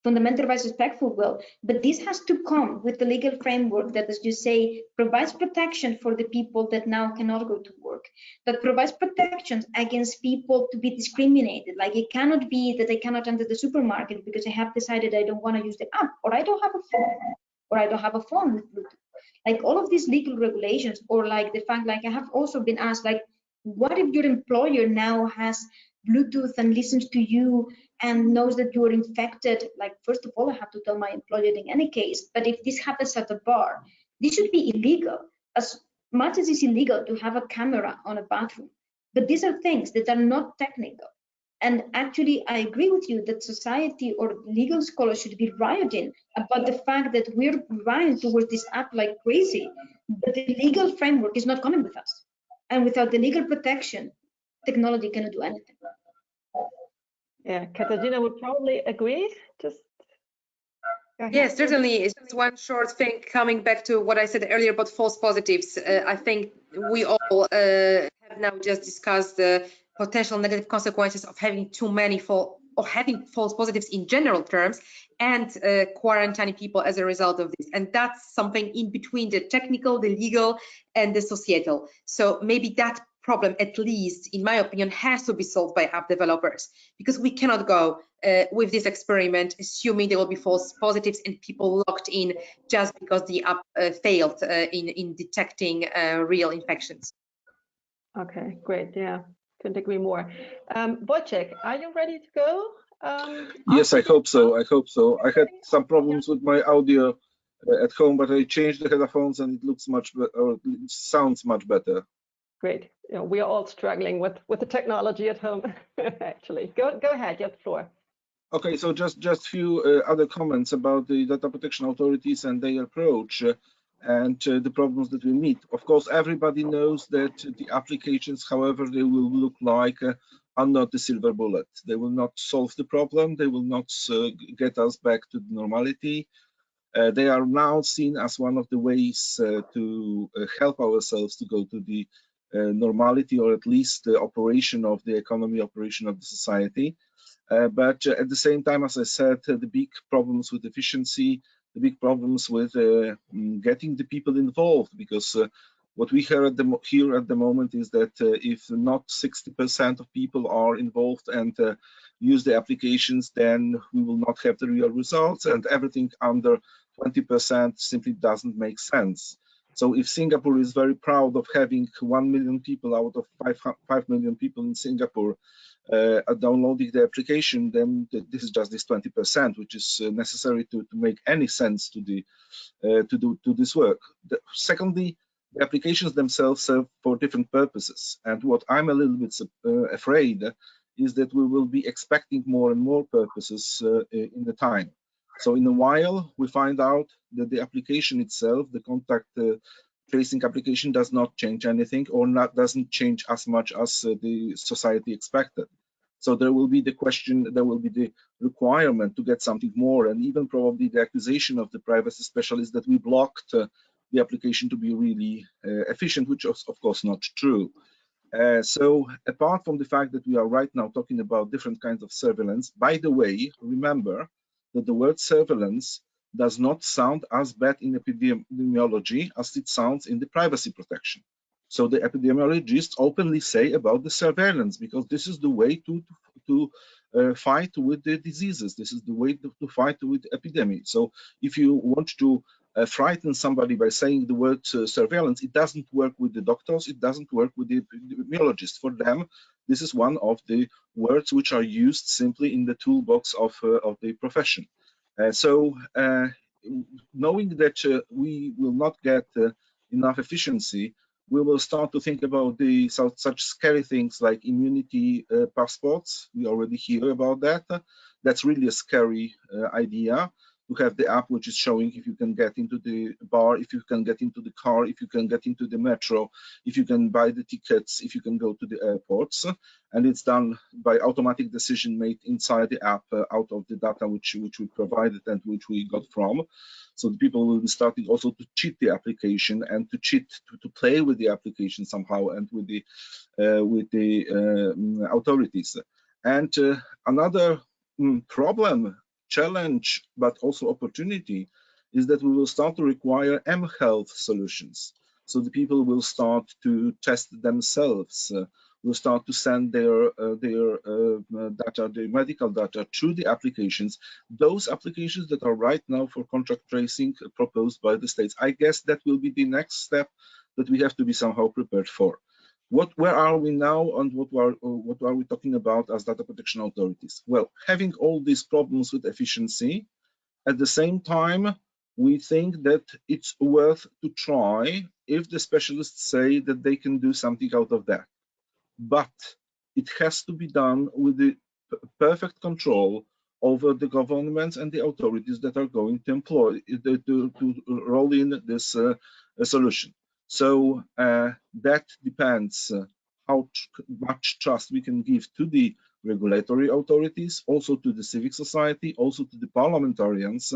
fundamental rights respectful way. But this has to come with the legal framework that, as you say, provides protection for the people that now cannot go to work, that provides protections against people to be discriminated. Like, it cannot be that I cannot enter the supermarket because I have decided I don't want to use the app, or I don't have a phone, or I don't have a phone with Bluetooth. Like, all of these legal regulations, or like the fact, like I have also been asked, like, what if your employer now has Bluetooth and listens to you and knows that you're infected? Like, first of all, I have to tell my employer in any case, but if this happens at a bar, this should be illegal, as much as it's illegal to have a camera on a bathroom. But these are things that are not technical. And actually, I agree with you that society or legal scholars should be rioting about the fact that we're running towards this app like crazy, but the legal framework is not coming with us. And without the legal protection, technology cannot do anything. Yeah, Katarzyna would probably agree. Yes, certainly. It's just one short thing coming back to what I said earlier about false positives. I think we all have now just discussed the potential negative consequences of having too many or having false positives in general terms, and quarantining people as a result of this. And that's something in between the technical, the legal, and the societal. So maybe that problem, at least in my opinion, has to be solved by app developers, because we cannot go with this experiment assuming there will be false positives and people locked in just because the app failed in detecting real infections. Okay, great. Yeah, couldn't agree more. Wojciech, are you ready to go? Yes, I hope so. I hope so. I had some problems with my audio at home, but I changed the headphones and it looks much better, or it sounds much better. Great. You know, we are all struggling with the technology at home. Actually, go ahead. You have the floor. Okay, so just few other comments about the data protection authorities and their approach and the problems that we meet. Of course, everybody knows that the applications, however they will look like, are not the silver bullet. They will not solve the problem. They will not get us back to normality. They are now seen as one of the ways to help ourselves to go to the normality, or at least the operation of the economy, operation of the society. But at the same time, as I said, the big problems with efficiency, the big problems with getting the people involved, because what we hear at the moment is that if not 60% of people are involved and use the applications, then we will not have the real results, and everything under 20% simply doesn't make sense. So if Singapore is very proud of having 1 million people out of 5 million people in Singapore downloading the application, then this is just this 20%, which is necessary to make any sense to the to this work. Secondly, the applications themselves serve for different purposes, and what I'm a little bit afraid is that we will be expecting more and more purposes in the time. So in a while, we find out that the application itself, the contact tracing application, does not change anything, or doesn't change as much as the society expected. So there will be the question, there will be the requirement to get something more, and even probably the accusation of the privacy specialists that we blocked the application to be really efficient, which is of course not true. So apart from the fact that we are right now talking about different kinds of surveillance, by the way, remember that the word surveillance does not sound as bad in epidemiology as it sounds in the privacy protection. So the epidemiologists openly say about the surveillance, because this is the way to fight with the diseases. This is the way to fight with epidemic. So if you want to frighten somebody by saying the word surveillance, it doesn't work with the doctors, it doesn't work with the epidemiologists. For them, this is one of the words which are used simply in the toolbox of the profession. So knowing that we will not get enough efficiency, we will start to think about such scary things like immunity passports. We already hear about that. That's really a scary idea, to have the app which is showing if you can get into the bar, if you can get into the car, if you can get into the metro, if you can buy the tickets, if you can go to the airports. And it's done by automatic decision made inside the app out of the data which we provided and which we got from. So the people will be starting also to cheat the application and to cheat, to play with the application somehow and with the authorities. And another problem, challenge, but also opportunity is that we will start to require mHealth solutions. So the people will start to test themselves, will start to send their data, their medical data, through the applications, those applications that are right now for contract tracing proposed by the states. I guess that will be the next step that we have to be somehow prepared for. Where are we now, and what are we talking about as data protection authorities? Well, having all these problems with efficiency, at the same time, we think that it's worth to try if the specialists say that they can do something out of that. But it has to be done with the perfect control over the governments and the authorities that are going to employ to roll in this solution. So that depends how much trust we can give to the regulatory authorities, also to the civic society, also to the parliamentarians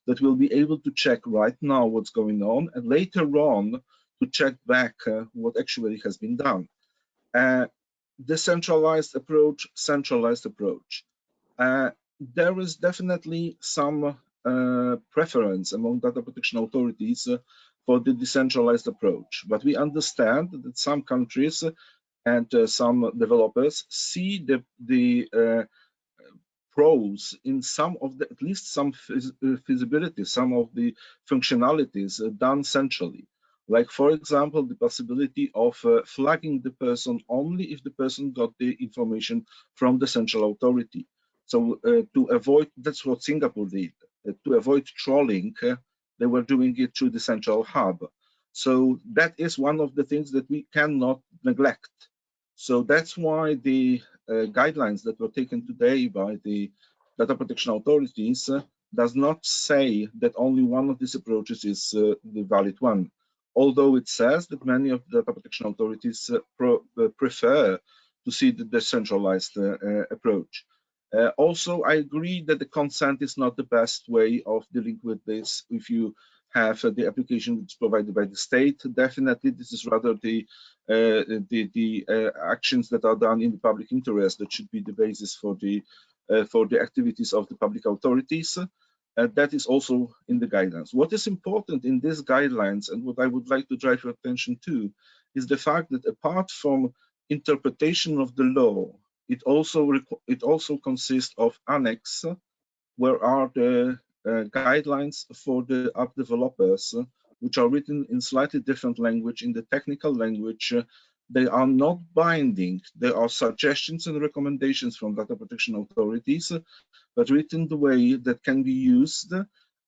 that will be able to check right now what's going on, and later on to check back what actually has been done. Decentralized approach, centralized approach. There is definitely some preference among data protection authorities for the decentralized approach, but we understand that some countries and some developers see the pros in some of the, at least some feasibility, some of the functionalities done centrally. Like, for example, the possibility of flagging the person only if the person got the information from the central authority. So to avoid, that's what Singapore did, to avoid trolling, they were doing it through the central hub. So that is one of the things that we cannot neglect. So that's why the guidelines that were taken today by the data protection authorities does not say that only one of these approaches is the valid one, although it says that many of the data protection authorities prefer to see the decentralized approach. Also, I agree that the consent is not the best way of dealing with this. If you have the application which is provided by the state, definitely this is rather the actions that are done in the public interest that should be the basis for the activities of the public authorities. That is also in the guidelines. What is important in these guidelines, and what I would like to drive your attention to, is the fact that apart from interpretation of the law, it also consists of annex, where are the guidelines for the app developers, which are written in slightly different language, in the technical language. They are not binding. There are suggestions and recommendations from data protection authorities, but written the way that can be used.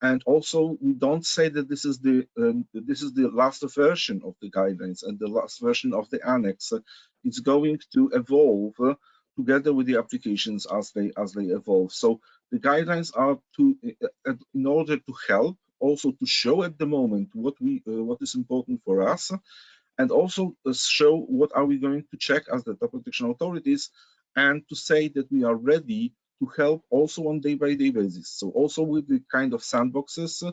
And also, we don't say that this is the last version of the guidelines and the last version of the annex. It's going to evolve together with the applications as they evolve. So the guidelines are in order to help, also to show at the moment what is important for us, and also show what are we going to check as the data protection authorities, and to say that we are ready to help also on day-by-day basis. So also with the kind of sandboxes,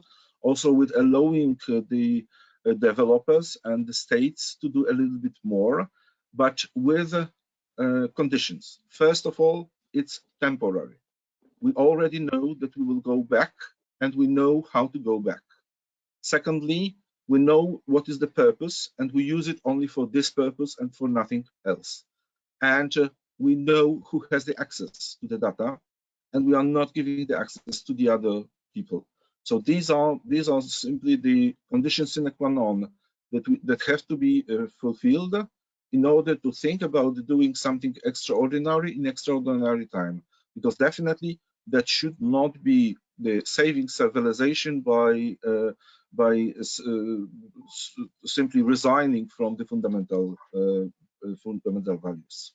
also with allowing the developers and the states to do a little bit more, but with conditions. First of all, it's temporary. We already know that we will go back, and we know how to go back. Secondly, we know what is the purpose, and we use it only for this purpose and for nothing else. And we know who has the access to the data, and we are not giving the access to the other people. So these are simply the conditions sine qua non that have to be fulfilled in order to think about doing something extraordinary in extraordinary time, because definitely that should not be the saving civilization by simply resigning from the fundamental values.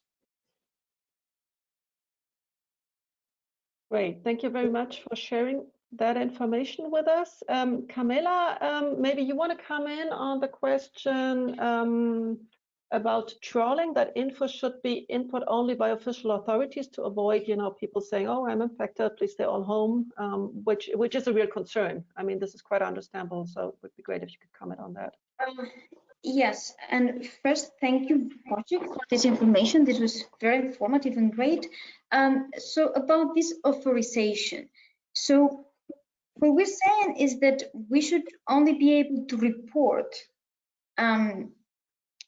Great, thank you very much for sharing that information with us. Carmela, maybe you want to come in on the question about trolling, that info should be input only by official authorities to avoid, people saying, oh, I'm infected, please stay all home, which is a real concern. I mean, this is quite understandable, so it would be great if you could comment on that. Yes, and first, thank you, Wojciech, for this information. This was very informative and great. So about this authorization. So what we're saying is that we should only be able to report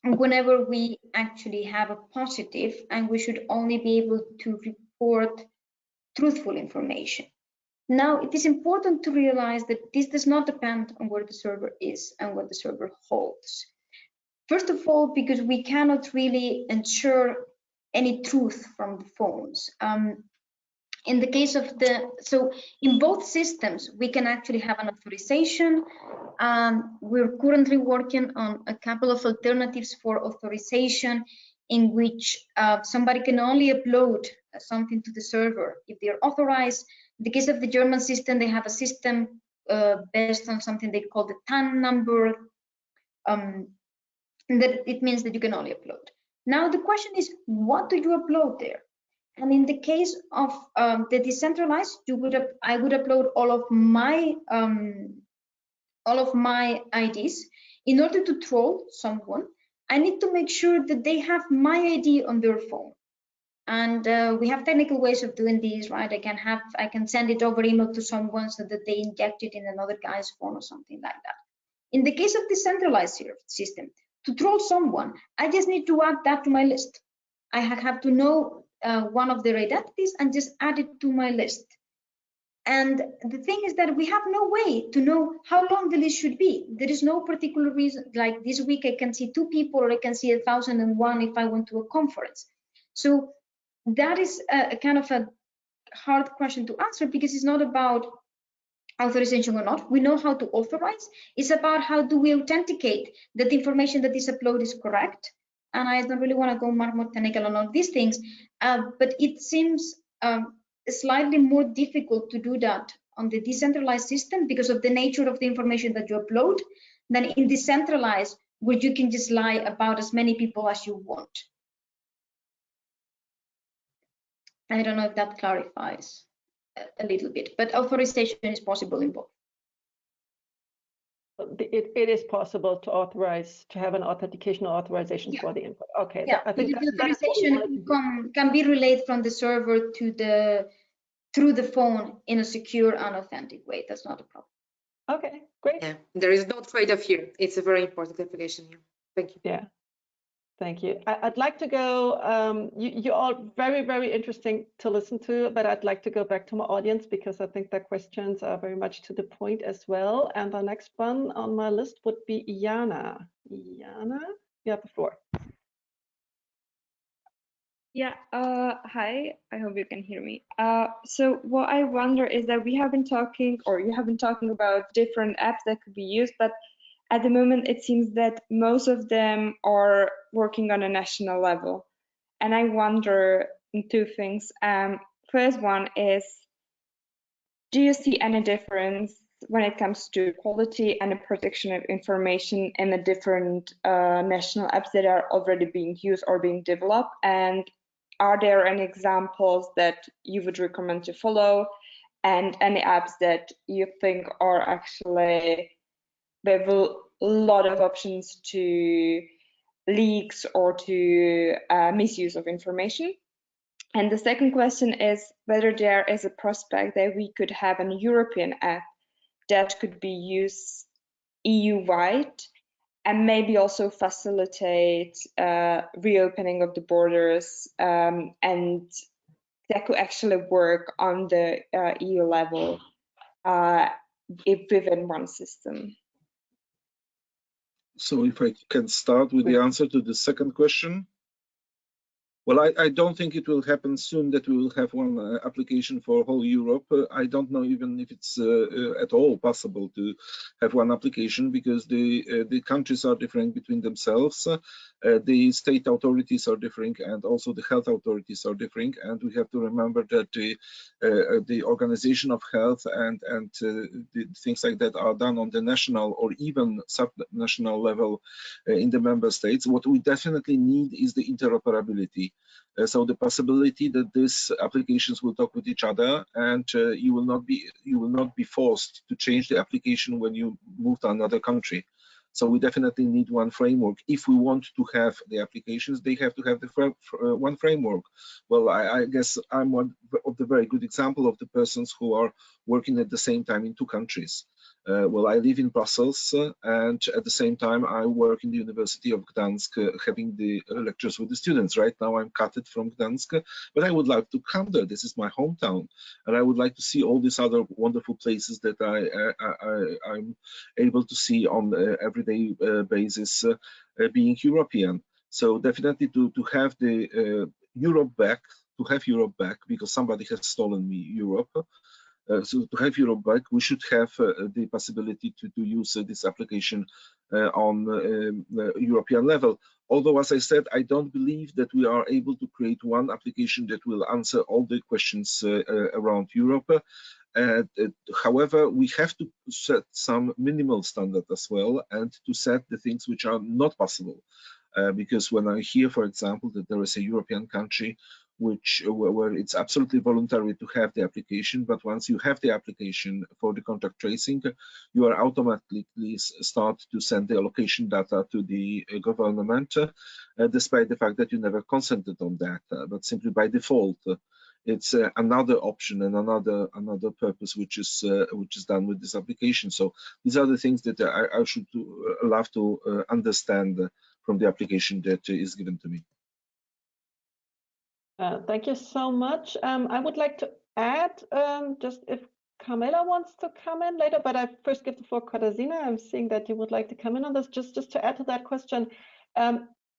whenever we actually have a positive, and we should only be able to report truthful information. Now, it is important to realize that this does not depend on where the server is and what the server holds. First of all, because we cannot really ensure any truth from the phones. In the case of so in both systems, we can actually have an authorization. We're currently working on a couple of alternatives for authorization in which somebody can only upload something to the server if they're authorized. In the case of the German system, they have a system based on something they call the TAN number. That it means that you can only upload. Now the question is, what do you upload there? And in the case of the decentralized, I would upload all of my IDs. In order to troll someone, I need to make sure that they have my ID on their phone. And we have technical ways of doing these, right? I can send it over email to someone so that they inject it in another guy's phone or something like that. In the case of the centralized system, to troll someone, I just need to add that to my list. I have to know one of their identities and just add it to my list. And the thing is that we have no way to know how long the list should be. There is no particular reason, like this week I can see 2 people or I can see 1,001 if I went to a conference. So that is a kind of a hard question to answer, because it's not about authorization or not. We know how to authorize. It's about how do we authenticate that the information that is uploaded is correct. And I don't really want to go much more technical on all these things, but it seems slightly more difficult to do that on the decentralized system because of the nature of the information that you upload than in decentralized, where you can just lie about as many people as you want. I don't know if that clarifies a little bit, but authorization is possible in both. It is possible to authorize, to have an authentication or authorization for the input. Okay, yeah, I think the authorization can be relayed from the server to through the phone in a secure and authentic way. That's not a problem. Okay, great. Yeah, there is no trade-off here. It's a very important clarification here. Thank you. Yeah. Thank you. I'd like to go, you're all very, very interesting to listen to, but I'd like to go back to my audience because I think their questions are very much to the point as well. And the next one on my list would be Iana. Iana, you have the floor. Yeah, hi, I hope you can hear me. So what I wonder is that we have been talking, or you have been talking about different apps that could be used, but at the moment, it seems that most of them are working on a national level. And I wonder in 2 things. First one is, do you see any difference when it comes to quality and the protection of information in the different national apps that are already being used or being developed? And are there any examples that you would recommend to follow, and any apps that you think are actually there are a lot of options to leaks or to misuse of information? And the second question is whether there is a prospect that we could have an European app that could be used EU-wide and maybe also facilitate reopening of the borders, and that could actually work on the EU level within one system. So if I can start with the answer to the second question. Well, I don't think it will happen soon that we will have one application for whole Europe. I don't know even if it's at all possible to have one application, because the countries are different between themselves. The state authorities are different, and also the health authorities are different. And we have to remember that the organization of health and the things like that are done on the national or even sub-national level in the member states. What we definitely need is the interoperability. So the possibility that these applications will talk with each other, and you will not be forced to change the application when you move to another country. So we definitely need one framework. If we want to have the applications, they have to have the one framework. Well, I guess I'm one of the very good example of the persons who are working at the same time in 2 countries. Well, I live in Brussels, and at the same time I work in the University of Gdansk, having the lectures with the students. Right now I'm cut from Gdansk, but I would like to come there. This is my hometown, and I would like to see all these other wonderful places that I'm able to see on everyday basis, being European. So definitely to have the Europe back, because somebody has stolen me Europe. So to have Europe back, we should have the possibility to use this application on European level. Although, as I said, I don't believe that we are able to create one application that will answer all the questions around Europe. However, we have to set some minimal standard as well, and to set the things which are not possible. Because when I hear, for example, that there is a European country where it's absolutely voluntary to have the application, but once you have the application for the contact tracing, you are automatically start to send the allocation data to the government, despite the fact that you never consented on that, but simply by default. It's another option and another purpose which is done with this application. So these are the things that I should love to understand from the application that is given to me. Thank you so much. I would like to add, just if Carmela wants to come in later, but I first give the floor to Katarzyna. I'm seeing that you would like to come in on this. Just to add to that question,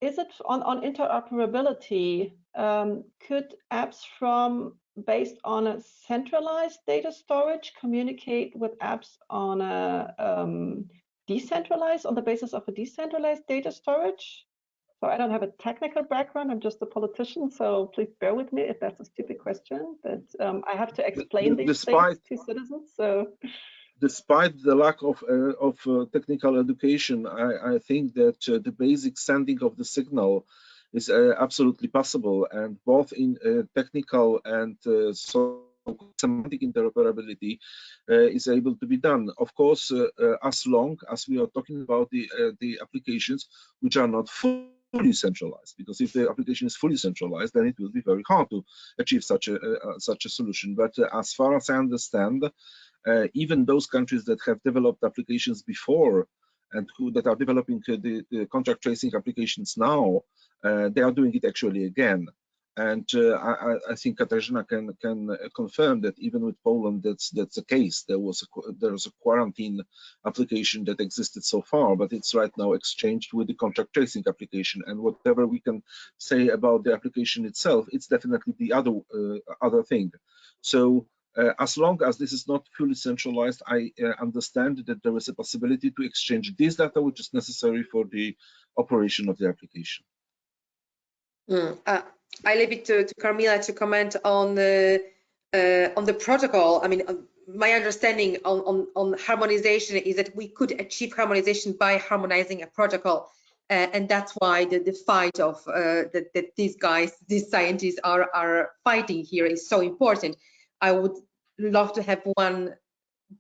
is it on interoperability? Could apps based on a centralized data storage communicate with apps on a decentralized, on the basis of a decentralized data storage? So I don't have a technical background, I'm just a politician, so please bear with me if that's a stupid question, but I have to explain these things to citizens. So, despite the lack of technical education, I think that the basic sending of the signal is absolutely possible, and both in technical and semantic interoperability is able to be done. Of course, as long as we are talking about the applications which are not fully centralized, because if the application is fully centralized, then it will be very hard to achieve such a solution. But as far as I understand, even those countries that have developed applications before and that are developing the contact tracing applications now, they are doing it actually again. And I think Katarzyna can confirm that even with Poland, that's the case. There was a quarantine application that existed so far, but it's right now exchanged with the contact tracing application. And whatever we can say about the application itself, it's definitely the other thing. So as long as this is not fully centralized, I understand that there is a possibility to exchange this data, which is necessary for the operation of the application. I leave it to Carmela to comment on the protocol. I mean, my understanding on harmonization is that we could achieve harmonization by harmonizing a protocol, and that's why the fight of that these guys, these scientists are fighting here is so important. I would love to have one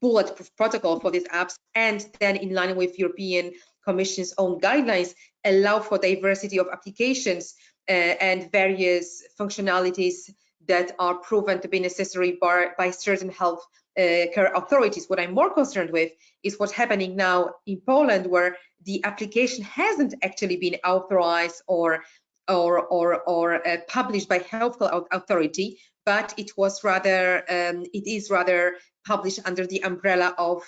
bulletproof protocol for these apps, and then in line with European Commission's own guidelines, allow for diversity of applications and various functionalities that are proven to be necessary by certain health care authorities. What I'm more concerned with is what's happening now in Poland, where the application hasn't actually been authorized or published by health authority, but it was rather it is rather published under the umbrella of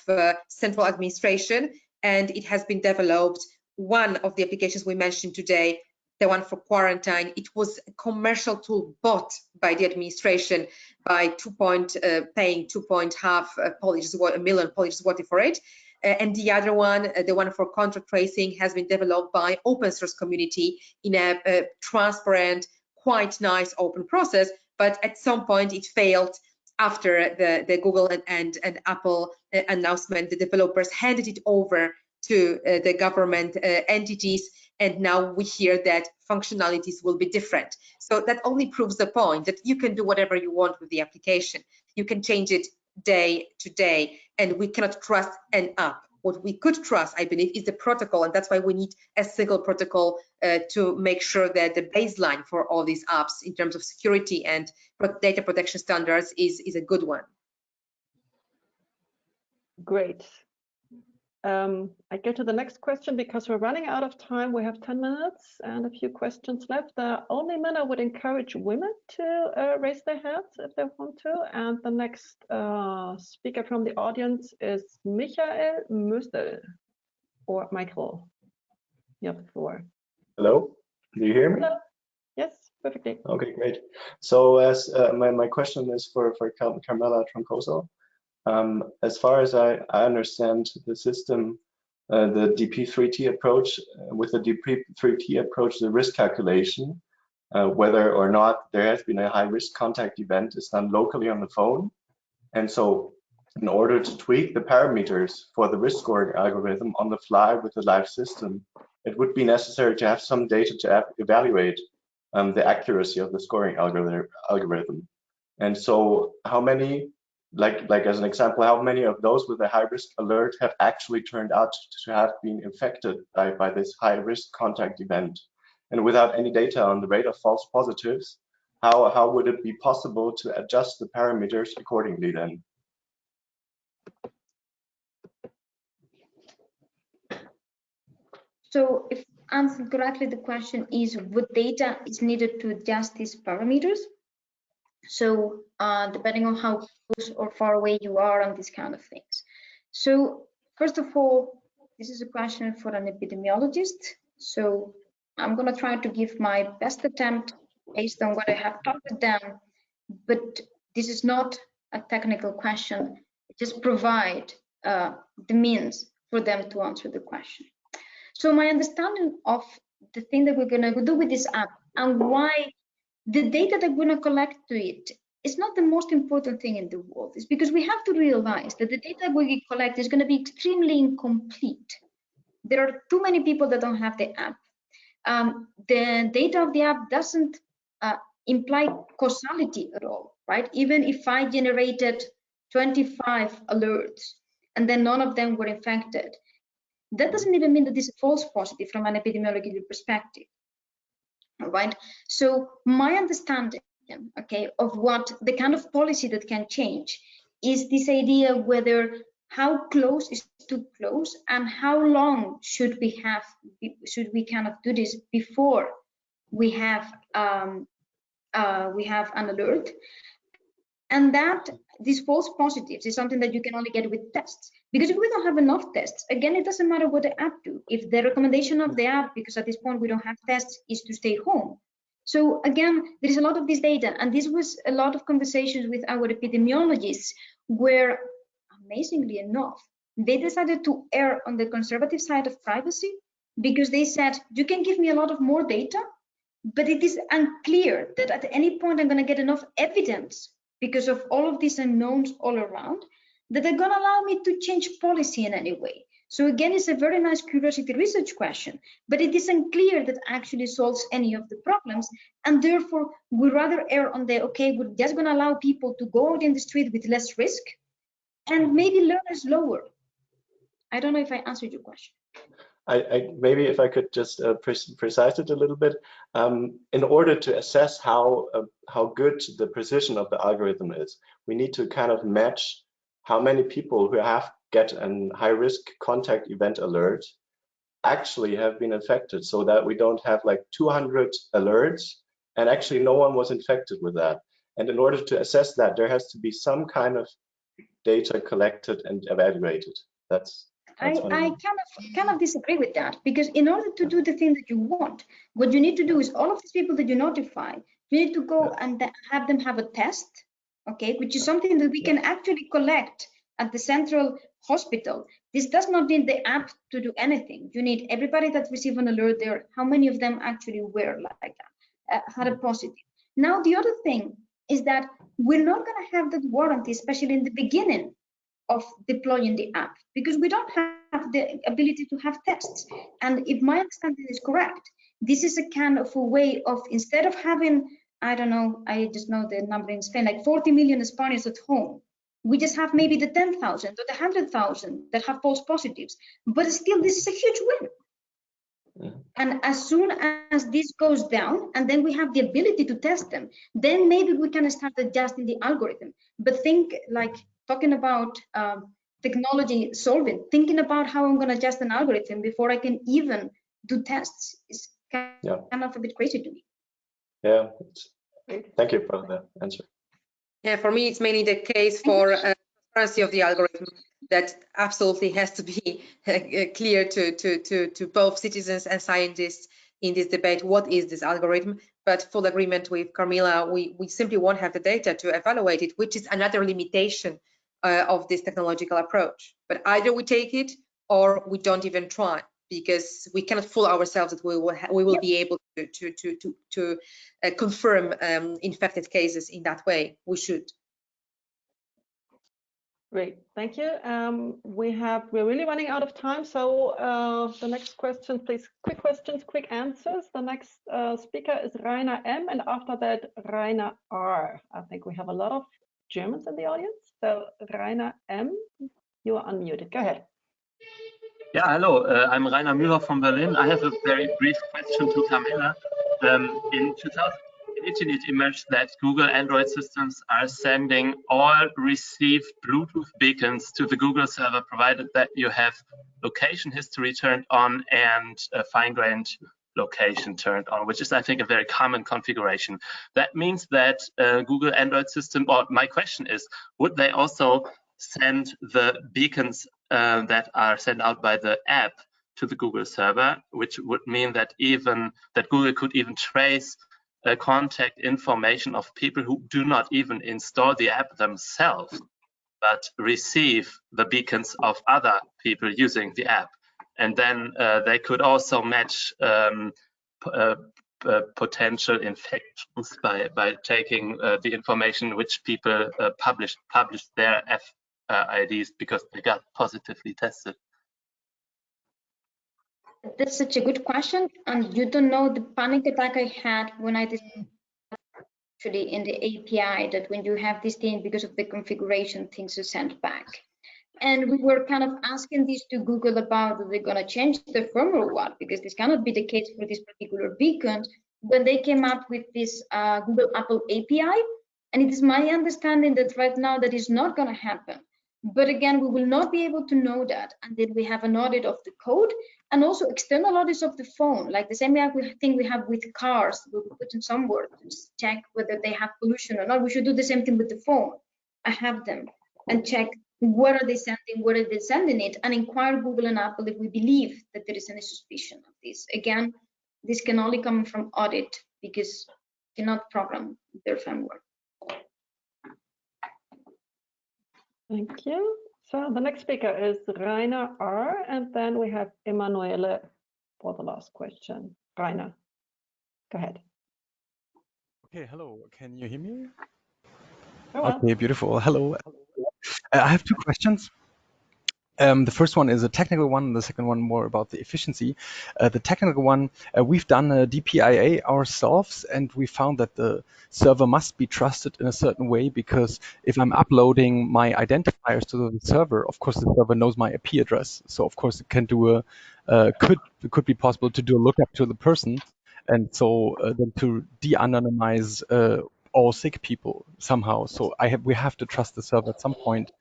central administration, and it has been developed. One of the applications we mentioned today, the one for quarantine, it was a commercial tool bought by the administration by paying 2.5 million Polish zloty for it. And the other one, the one for contact tracing, has been developed by open source community in a transparent, quite nice open process. But at some point it failed after the Google and Apple announcement. The developers handed it over to the government entities, and now we hear that functionalities will be different. So that only proves the point that you can do whatever you want with the application. You can change it day to day, and we cannot trust an app. What we could trust, I believe, is the protocol, and that's why we need a single protocol to make sure that the baseline for all these apps in terms of security and data protection standards is a good one. Great. I go to the next question because we're running out of time. We have 10 minutes and a few questions left. Only men, I would encourage women to raise their hands if they want to. And the next speaker from the audience is Michael Müstel, or Michael. You have the floor. Hello, do you hear me? Hello. Yes, perfectly. Okay, great. So as my question is for Carmela Troncoso. As far as I understand the system, the DP3T approach, with the DP3T approach, the risk calculation, whether or not there has been a high risk contact event, is done locally on the phone. And so in order to tweak the parameters for the risk scoring algorithm on the fly with the live system, it would be necessary to have some data to evaluate the accuracy of the scoring algorithm. And so how many, like as an example, how many of those with a high risk alert have actually turned out to have been infected by this high risk contact event? And without any data on the rate of false positives, how would it be possible to adjust the parameters accordingly then? So if answered correctly, the question is what data is needed to adjust these parameters? So depending on how close or far away you are on these kind of things. So first of all, this is a question for an epidemiologist. So I'm going to try to give my best attempt based on what I have talked with them, but this is not a technical question. Just provide the means for them to answer the question. So my understanding of the thing that we're going to do with this app and why the data that we're going to collect to it is not the most important thing in the world. It's because we have to realize that the data we collect is going to be extremely incomplete. There are too many people that don't have the app. The data of the app doesn't imply causality at all, right? Even if I generated 25 alerts and then none of them were infected, that doesn't even mean that this is false positive from an epidemiological perspective. All right. So my understanding, okay, of what the kind of policy that can change is this idea whether how close is too close and how long should we kind of do this before we have an alert, and that these false positives is something that you can only get with tests, because if we don't have enough tests, again, it doesn't matter what the app do. If the recommendation of the app, because at this point we don't have tests, is to stay home. So again, there is a lot of this data, and this was a lot of conversations with our epidemiologists where, amazingly enough, they decided to err on the conservative side of privacy, because they said, you can give me a lot of more data, but it is unclear that at any point I'm going to get enough evidence because of all of these unknowns all around, that they're going to allow me to change policy in any way. So again, it's a very nice curiosity research question, but it isn't clear that actually solves any of the problems. And therefore, we'd rather err on the, okay, we're just going to allow people to go out in the street with less risk and maybe learn slower. I don't know if I answered your question. Maybe if I could just precise it a little bit, in order to assess how good the precision of the algorithm is, we need to kind of match how many people who get a high-risk contact event alert actually have been infected, so that we don't have like 200 alerts and actually no one was infected with that. And in order to assess that, there has to be some kind of data collected and evaluated. I kind of disagree with that, because in order to do the thing that you want, what you need to do is all of these people that you notify, you need to go and have them have a test, okay, which is something that we can actually collect at the central hospital. This does not need the app to do anything. You need everybody that received an alert there, how many of them actually were like that, had a positive. Now, the other thing is that we're not going to have that warranty, especially in the beginning of deploying the app, because we don't have the ability to have tests. And if my understanding is correct, this is a kind of a way of, instead of having, I don't know, I just know the number in Spain, like 40 million Spaniards at home, we just have maybe the 10,000 or the 100,000 that have false positives. But still, this is a huge win. And as soon as this goes down, and then we have the ability to test them, then maybe we can start adjusting the algorithm. But think like talking about technology solving, thinking about how I'm going to adjust an algorithm before I can even do tests is kind of a bit crazy to me. Yeah, thank you for the answer. Yeah, for me, it's mainly the case for transparency of the algorithm that absolutely has to be clear to both citizens and scientists in this debate. What is this algorithm? But full agreement with Carmela, we simply won't have the data to evaluate it, which is another limitation of this technological approach. But either we take it or we don't even try, because we cannot fool ourselves that we will be able to confirm infected cases in that way. We should. Great, thank you. We're really running out of time, so the next question, please, quick questions, quick answers. The next speaker is Rainer M, and after that, Rainer R. I think we have a lot of Germans in the audience, so Rainer M, you are unmuted. Go ahead. Yeah, hello, I'm Rainer Müller from Berlin. I have a very brief question to Carmela. In 2018, it emerged that Google Android systems are sending all received Bluetooth beacons to the Google server, provided that you have location history turned on and a fine-grained location turned on, which is, I think, a very common configuration. That means that Google Android system, or my question is, would they also send the beacons that are sent out by the app to the Google server, which would mean that Google could even trace contact information of people who do not even install the app themselves, but receive the beacons of other people using the app. And then they could also match potential infections by taking the information which people published their IDs because they got positively tested. That's such a good question, and you don't know the panic attack I had when I did actually in the API, that when you have this thing because of the configuration, things are sent back. And we were kind of asking this to Google about that they're gonna change the firmware or what, because this cannot be the case for this particular beacon. When they came up with this Google Apple API, and it is my understanding that right now that is not gonna happen. But again, we will not be able to know that until we have an audit of the code and also external audits of the phone, like the same thing we have with cars. We put in somewhere to check whether they have pollution or not. We should do the same thing with the phone. I have them and check what are they sending, where are they sending it, and inquire Google and Apple if we believe that there is any suspicion of this. Again, this can only come from audit because you cannot program their firmware. Thank you. So the next speaker is Rainer R, and then we have Emanuele for the last question. Rainer, go ahead. Okay, hello. Can you hear me? Oh, well. Okay, beautiful. Hello. I have two questions. The first one is a technical one, and the second one more about the efficiency. The technical one, we've done a DPIA ourselves, and we found that the server must be trusted in a certain way, because if I'm uploading my identifiers to the server, of course the server knows my IP address. So of course it can do could be possible to do a lookup to the person, and so then to de-anonymize all sick people somehow. So we have to trust the server at some point.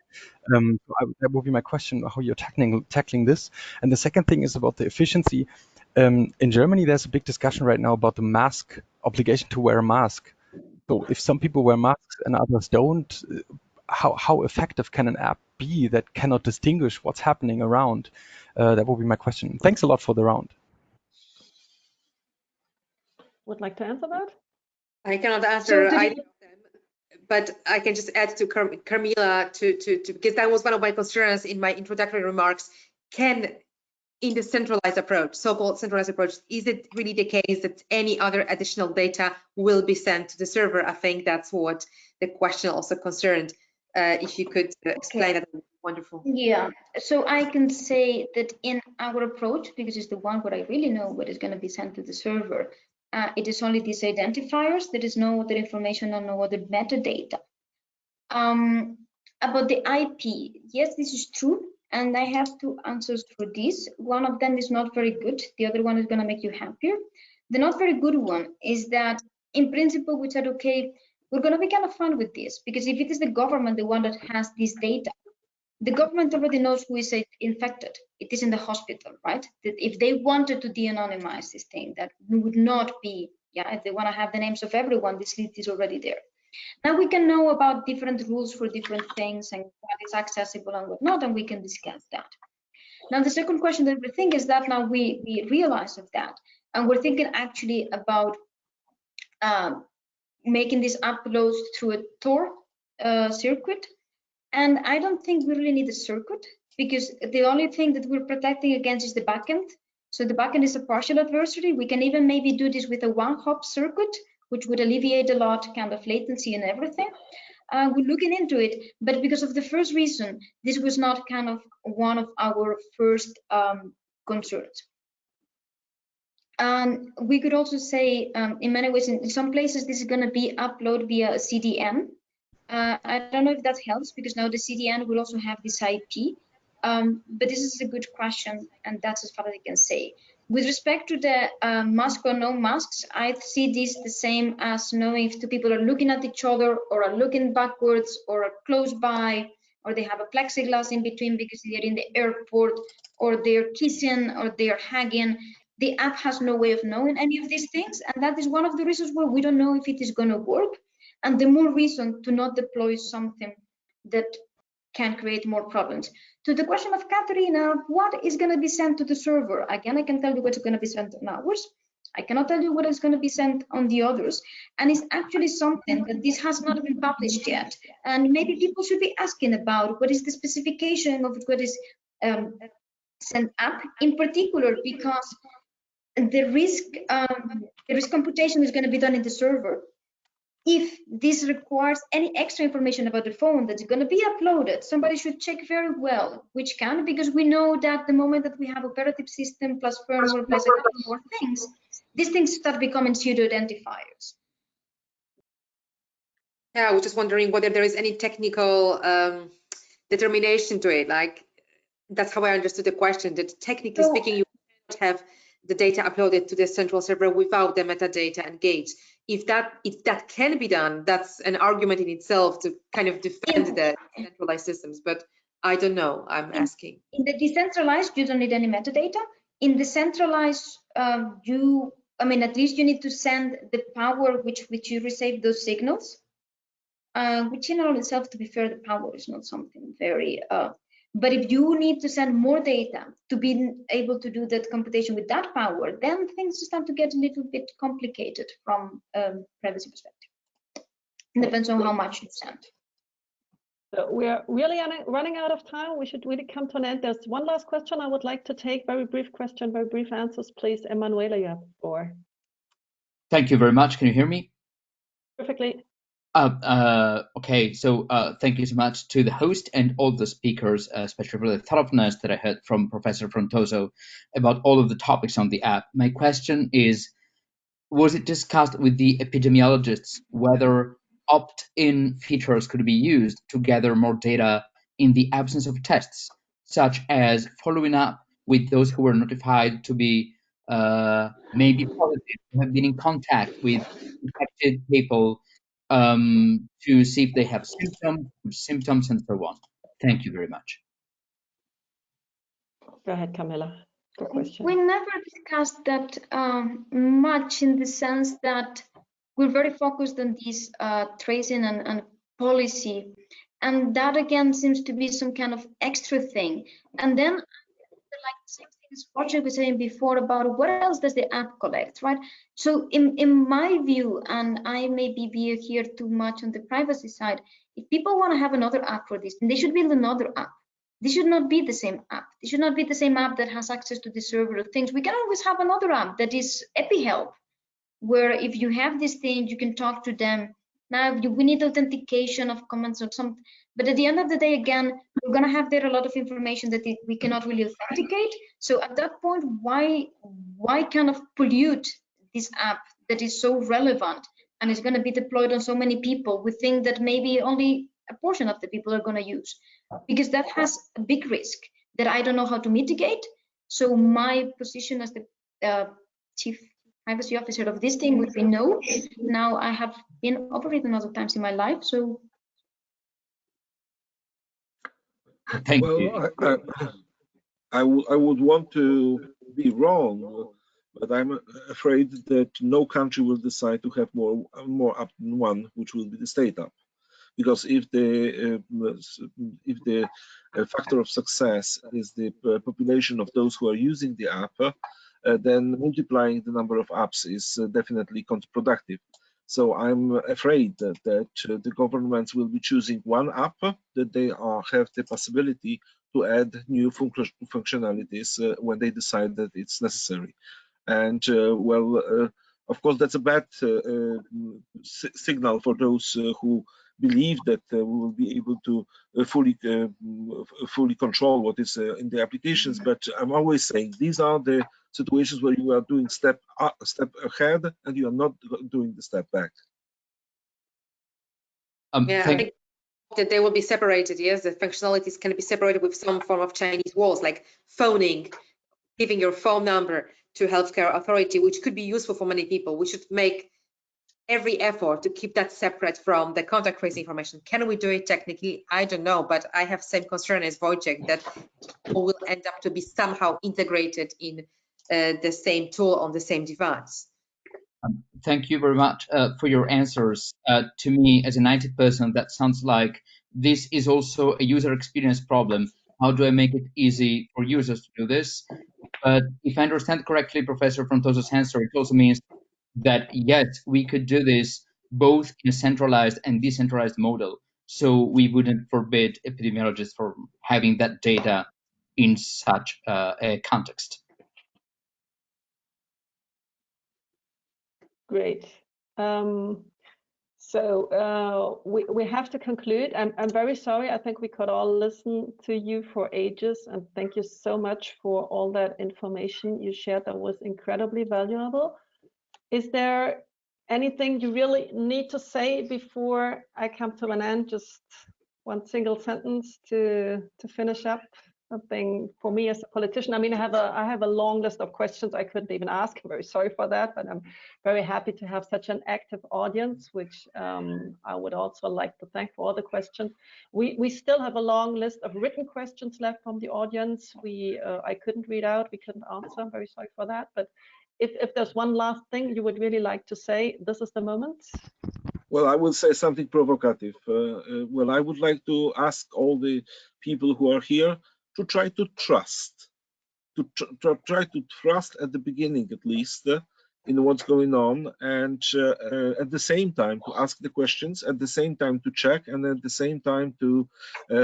That would be my question, how you're tackling this. And the second thing is about the efficiency. In Germany, there's a big discussion right now about the mask obligation to wear a mask. So if some people wear masks and others don't, how effective can an app be that cannot distinguish what's happening around? That would be my question. Thanks a lot for the round. Would like to answer that? I cannot answer either of them, but I can just add to Carmela because that was one of my concerns in my introductory remarks. In the centralized approach, so-called centralized approach, is it really the case that any other additional data will be sent to the server? I think that's what the question also concerned. If you could explain that, wonderful. Yeah, so I can say that in our approach, because it's the one where I really know what is going to be sent to the server, it is only these identifiers. There is no other information or no other metadata. About the IP, yes, this is true. And I have two answers for this. One of them is not very good. The other one is going to make you happier. The not very good one is that in principle, we said, okay, we're going to be kind of fun with this, because if it is the government, the one that has this data, the government already knows who is infected. It is in the hospital, right? That if they wanted to de-anonymize this thing, that would not be, if they want to have the names of everyone, this list is already there. Now we can know about different rules for different things and what is accessible and what not, and we can discuss that. Now the second question that we think is that now we realize of that, and we're thinking actually about making these uploads through a Tor circuit. And I don't think we really need a circuit, because the only thing that we're protecting against is the backend. So the backend is a partial adversary. We can even maybe do this with a one-hop circuit, which would alleviate a lot kind of latency and everything. we're looking into it, but because of the first reason, this was not kind of one of our first concerns. And we could also say, in many ways, in some places, this is going to be uploaded via a CDN. I don't know if that helps, because now the CDN will also have this IP. But this is a good question, and that's as far as I can say. With respect to the mask or no masks, I see this the same as knowing if two people are looking at each other, or are looking backwards, or are close by, or they have a plexiglass in between because they're in the airport, or they're kissing, or they're hugging. The app has no way of knowing any of these things, and that is one of the reasons why we don't know if it is going to work, and the more reason to not deploy something that can create more problems. To the question of Katarzyna, what is going to be sent to the server? Again, I can tell you what's going to be sent on ours. I cannot tell you what is going to be sent on the others. And it's actually something that this has not been published yet. And maybe people should be asking about what is the specification of what is sent up in particular, because the risk computation is going to be done in the server. If this requires any extra information about the phone that's going to be uploaded, somebody should check very well which can, because we know that the moment that we have operative system plus firmware plus a couple more things, these things start becoming pseudo identifiers. Yeah, I was just wondering whether there is any technical determination to it. Like, that's how I understood the question, that technically speaking, you cannot have the data uploaded to the central server without the metadata and gates. If that can be done, that's an argument in itself to kind of defend the centralized systems, but I don't know, I'm asking. In the decentralized, you don't need any metadata. In the centralized, at least you need to send the power which you receive those signals, which in all itself, to be fair, the power is not something very, but if you need to send more data to be able to do that computation with that power, then things start to get a little bit complicated from privacy perspective. It depends on how much you send. So we're really running out of time. We should really come to an end. There's one last question I would like to take. Very brief question, very brief answers, please. Emanuela, you have the floor. Thank you very much. Can you hear me? Perfectly. Okay, so thank you so much to the host and all the speakers, especially for the thoughtfulness that I heard from Professor Troncoso about all of the topics on the app. My question is, was it discussed with the epidemiologists whether opt-in features could be used to gather more data in the absence of tests, such as following up with those who were notified to be maybe positive, who have been in contact with infected people, to see if they have symptoms and so on. Thank you very much. Go ahead, Carmela. Good question. We never discussed that much, in the sense that we're very focused on this tracing and policy, and that again seems to be some kind of extra thing. And then, like the same thing as Wojciech was saying before about what else does the app collect, right? So in my view, and I may be here too much on the privacy side, if people want to have another app for this, then they should build another app. This should not be the same app. This should not be the same app that has access to the server of things. We can always have another app that is EpiHelp, where if you have these things, you can talk to them. Now, we need authentication of comments or something. But at the end of the day, again, we're going to have there a lot of information that we cannot really authenticate. So at that point, why kind of pollute this app that is so relevant and is going to be deployed on so many people? We think that maybe only a portion of the people are going to use, because that has a big risk that I don't know how to mitigate. So my position as the chief privacy officer of this thing would be no. Now I have been operating other times in my life, so. Thank you. I would want to be wrong, but I'm afraid that no country will decide to have more app than one, which will be the state app. Because if the factor of success is the population of those who are using the app, then multiplying the number of apps is definitely counterproductive. So I'm afraid that the governments will be choosing one app that they have the possibility to add new functionalities when they decide that it's necessary. And of course, that's a bad signal for those who believe that we will be able to fully control what is in the applications. But I'm always saying these are the situations where you are doing step ahead and you are not doing the step back. Yeah, I think that they will be separated. Yes, the functionalities can be separated with some form of Chinese walls, like phoning, giving your phone number to healthcare authority, which could be useful for many people. We should make every effort to keep that separate from the contact tracing information. Can we do it technically? I don't know, but I have same concern as Wojciech that will end up to be somehow integrated in the same tool on the same device. Thank you very much for your answers. To me, as an IT person, that sounds like this is also a user experience problem. How do I make it easy for users to do this? But if I understand correctly, Professor Troncoso's answer, it also means that yes, we could do this both in a centralized and decentralized model. So we wouldn't forbid epidemiologists from having that data in such a context. Great. So we have to conclude. I'm very sorry. I think we could all listen to you for ages, and thank you so much for all that information you shared. That was incredibly valuable. Is there anything you really need to say before I come to an end? Just one single sentence to finish up. Something for me as a politician. I mean, I have a long list of questions I couldn't even ask. I'm very sorry for that, but I'm very happy to have such an active audience, which I would also like to thank for all the questions. We still have a long list of written questions left from the audience. I couldn't read out, we couldn't answer. I'm very sorry for that. But if there's one last thing you would really like to say, this is the moment. Well, I will say something provocative. Well, I would like to ask all the people who are here to try to trust, try to trust at the beginning at least in what's going on, and at the same time to ask the questions, at the same time to check, and at the same time to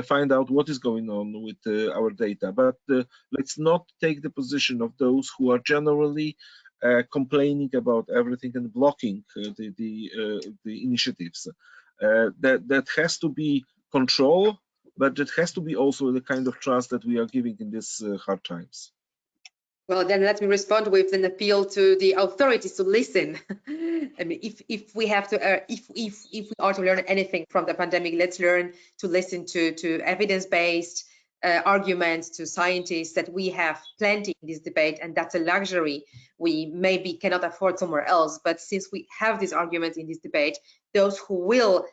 find out what is going on with our data. But let's not take the position of those who are generally complaining about everything and blocking the initiatives. That has to be control, but it has to be also the kind of trust that we are giving in these hard times. Well, then let me respond with an appeal to the authorities to listen. I mean, if we have to, if we are to learn anything from the pandemic, let's learn to listen to evidence-based arguments, to scientists, that we have plenty in this debate, and that's a luxury we maybe cannot afford somewhere else. But since we have these arguments in this debate, those who will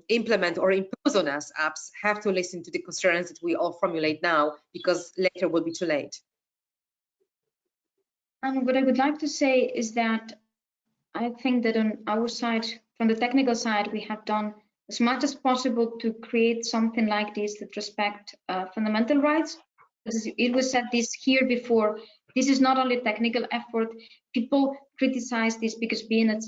implement or impose on us apps have to listen to the concerns that we all formulate now, because later will be too late. And what I would like to say is that I think that on our side, from the technical side, we have done as much as possible to create something like this that respect fundamental rights. As it was said this here before, this is not only a technical effort. People criticize this because being a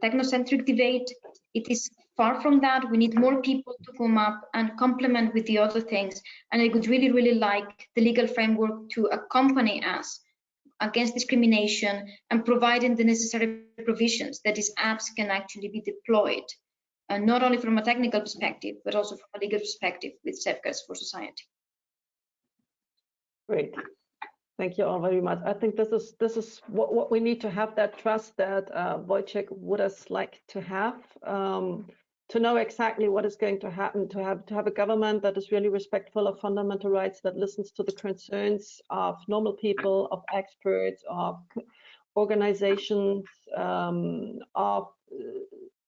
technocentric debate, it is far from that. We need more people to come up and complement with the other things. And I would really, really like the legal framework to accompany us against discrimination and providing the necessary provisions that these apps can actually be deployed, not only from a technical perspective, but also from a legal perspective with safeguards for society. Great. Thank you all very much. I think this is what we need to have, that trust that Wojciech would us like to have, to know exactly what is going to happen, to have a government that is really respectful of fundamental rights, that listens to the concerns of normal people, of experts, of organizations, of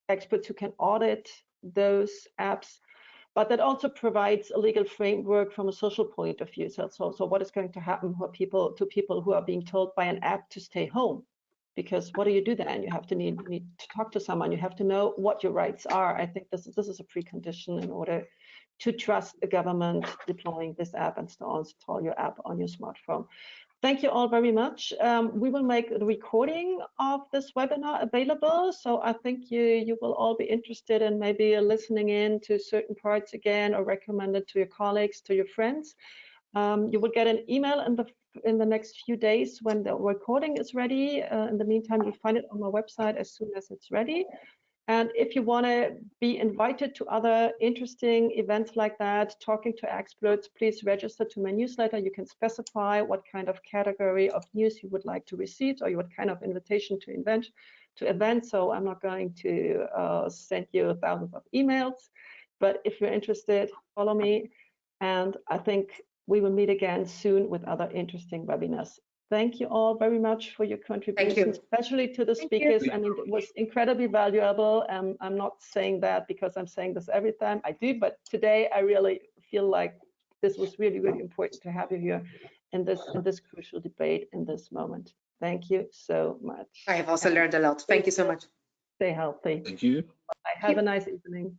experts who can audit those apps, but that also provides a legal framework from a social point of view. So what is going to happen to people who are being told by an app to stay home? Because what do you do then? You have to need to talk to someone. You have to know what your rights are. I think this is a precondition in order to trust the government deploying this app and install your app on your smartphone. Thank you all very much. We will make a recording of this webinar available. So I think you will all be interested in maybe listening in to certain parts again, or recommend it to your colleagues, to your friends. You will get an email in the next few days when the recording is ready. In the meantime, you'll find it on my website as soon as it's ready. And if you want to be invited to other interesting events like that, talking to experts, please register to my newsletter. You can specify what kind of category of news you would like to receive, or what kind of invitation to event. So I'm not going to send you thousands of emails, but if you're interested, follow me. And I think we will meet again soon with other interesting webinars. Thank you all very much for your contributions, especially to the speakers. I mean, it was incredibly valuable. I'm not saying that because I'm saying this every time. I do, but today I really feel like this was really, really important to have you here in this crucial debate in this moment. Thank you so much. I have also learned a lot. Thank you so much. Stay healthy. Thank you. Bye. Have a nice evening.